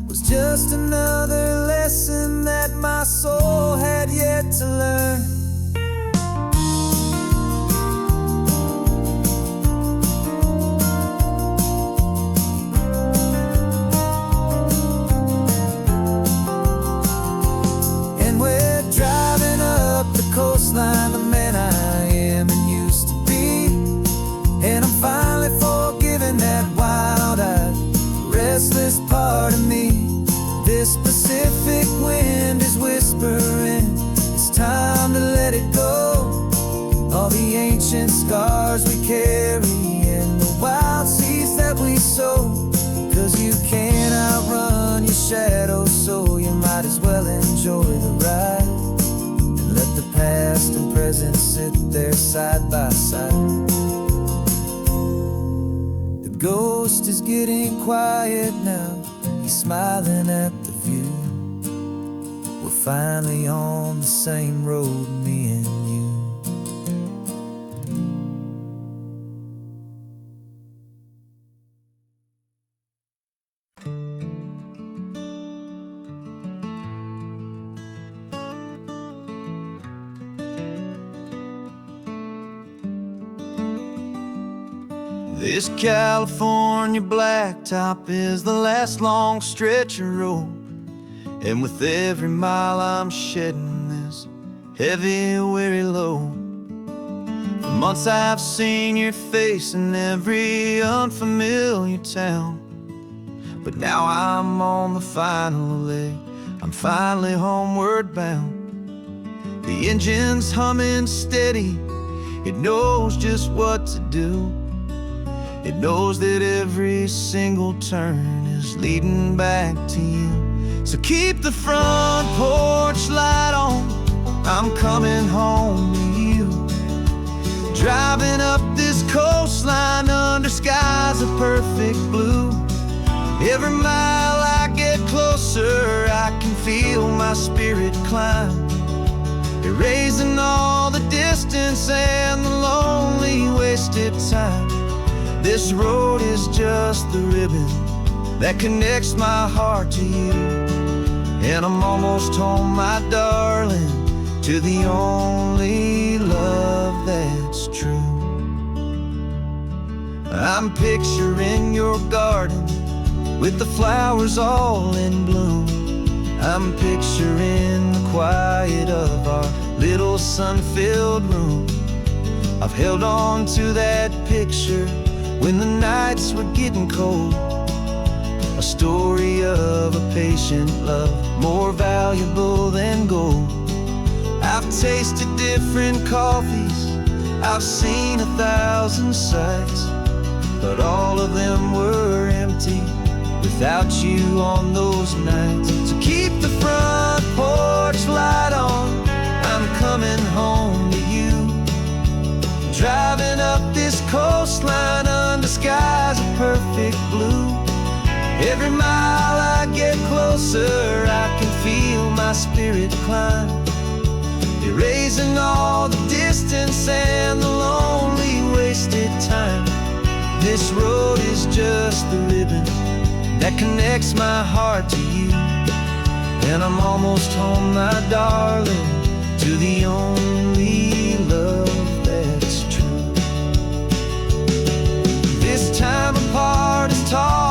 was just another lesson that my soul had yet to learn. Coastline, the man I am and used to be. And I'm finally forgiving that wild-eyed, restless part of me. This Pacific wind is whispering, it's time to let it go. All the ancient scars we carry and the wild seeds that we sow. 'Cause you can't outrun your shadow, so you might as well enjoy the ride. Let the past and present sit there side by side. The ghost is getting quiet now, he's smiling at the view. We're finally on the same road, me and you. This California blacktop is the last long stretch of road, and with every mile I'm shedding this heavy, weary load. For months I've seen your face in every unfamiliar town, but now I'm on the final leg, I'm finally homeward bound. The engine's humming steady, it knows just what to do. It knows that every single turn is leading back to you. So keep the front porch light on, I'm coming home to you. Driving up this coastline under skies of perfect blue. Every mile I get closer, I can feel my spirit climb, erasing all the distance and the lonely wasted time. This road is just the ribbon that connects my heart to you. And I'm almost home, my darling, to the only love that's true. I'm picturing your garden with the flowers all in bloom. I'm picturing the quiet of our little sun-filled room. I've held on to that picture when the nights were getting cold. A story of a patient love, more valuable than gold. I've tasted different coffees, I've seen 1,000 sights, but all of them were empty without you on those nights. So keep the front porch light on, I'm coming home to you. Driving up this coastline under skies of perfect blue. Every mile I get closer, I can feel my spirit climb, erasing all the distance and the lonely wasted time. This road is just the ribbon that connects my heart to you. And I'm almost home, my darling, to the only love that's true. This time apart is tall,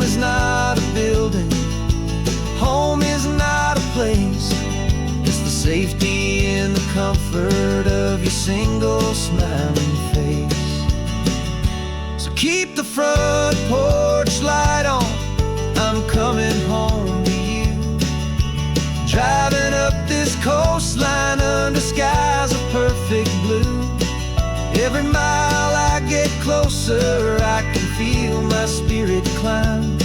is not a building, home is not a place. It's the safety and the comfort of your single smiling face. So keep the front porch light on, I'm coming home to you. Driving up this coastline under skies of perfect blue. Every mile I get closer, I can feel my spirit climb,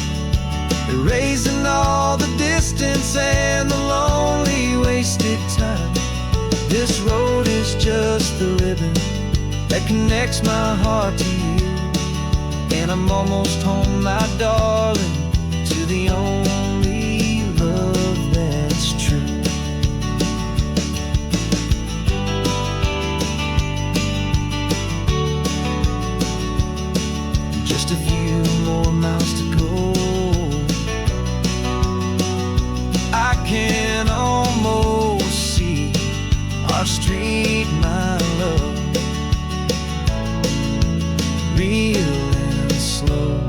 erasing all the distance and the lonely wasted time. This road is just the ribbon that connects my heart to you. And I'm almost home, my darling, to the only love that's true. Just a few more miles to go, I can almost see our street, my love, real and slow,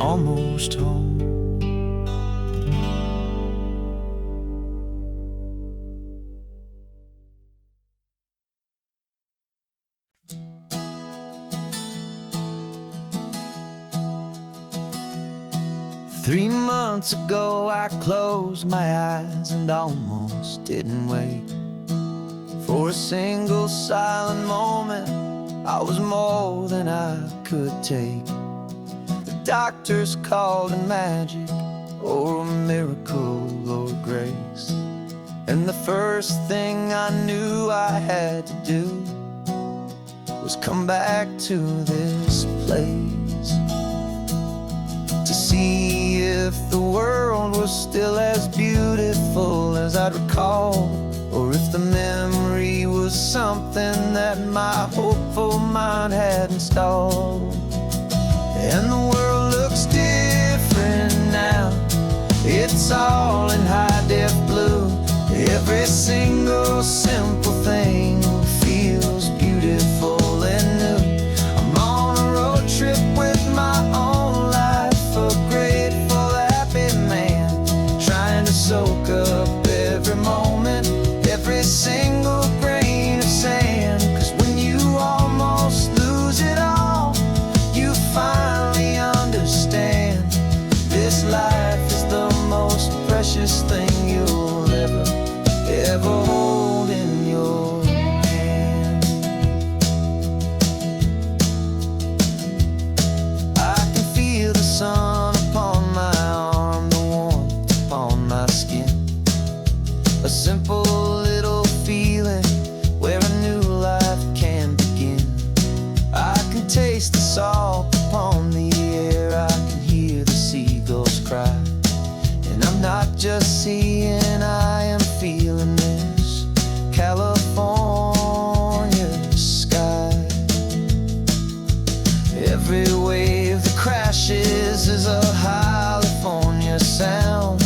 almost home. Three months ago I closed my eyes and almost didn't wake. For a single silent moment, I was more than I could take. The doctors called it magic, or a miracle, or grace. And the first thing I knew I had to do was come back to this place, to see if the world was still as beautiful as I'd recall, or if the memory was something that my hopeful mind had installed. And the world looks different now, it's all in high-def blue. Every single simple thing feels beautiful and new. I'm on a road trip with my own life, a grateful, happy man, trying to soak up every moment, every single grain of sand. 'Cause when you almost lose it all, you finally understand this life is the most precious thing you'll ever hold in your hand. I can feel the sun upon my arm, the warmth upon my skin, a simple little feeling where a new life can begin. I can taste the salt upon the air, I can hear the seagulls cry. And I'm not just seeing, I am feeling this California sky. Every wave that crashes is a California sound,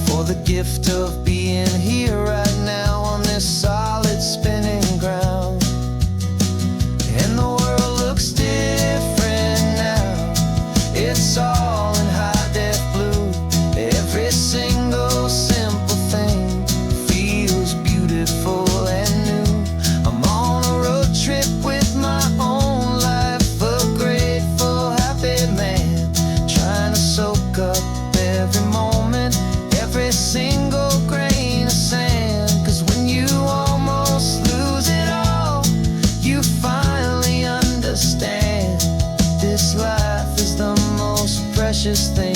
for the gift of being here right now on this solid spinning ground. And the world looks different now, it's all in high-def blue. Every single simple thing feels beautiful and new. I'm on a road trip with my own life, a grateful, happy man, trying to soak up every moment, every single grain of sand. 'Cause when you almost lose it all, you finally understand this life is the most precious thing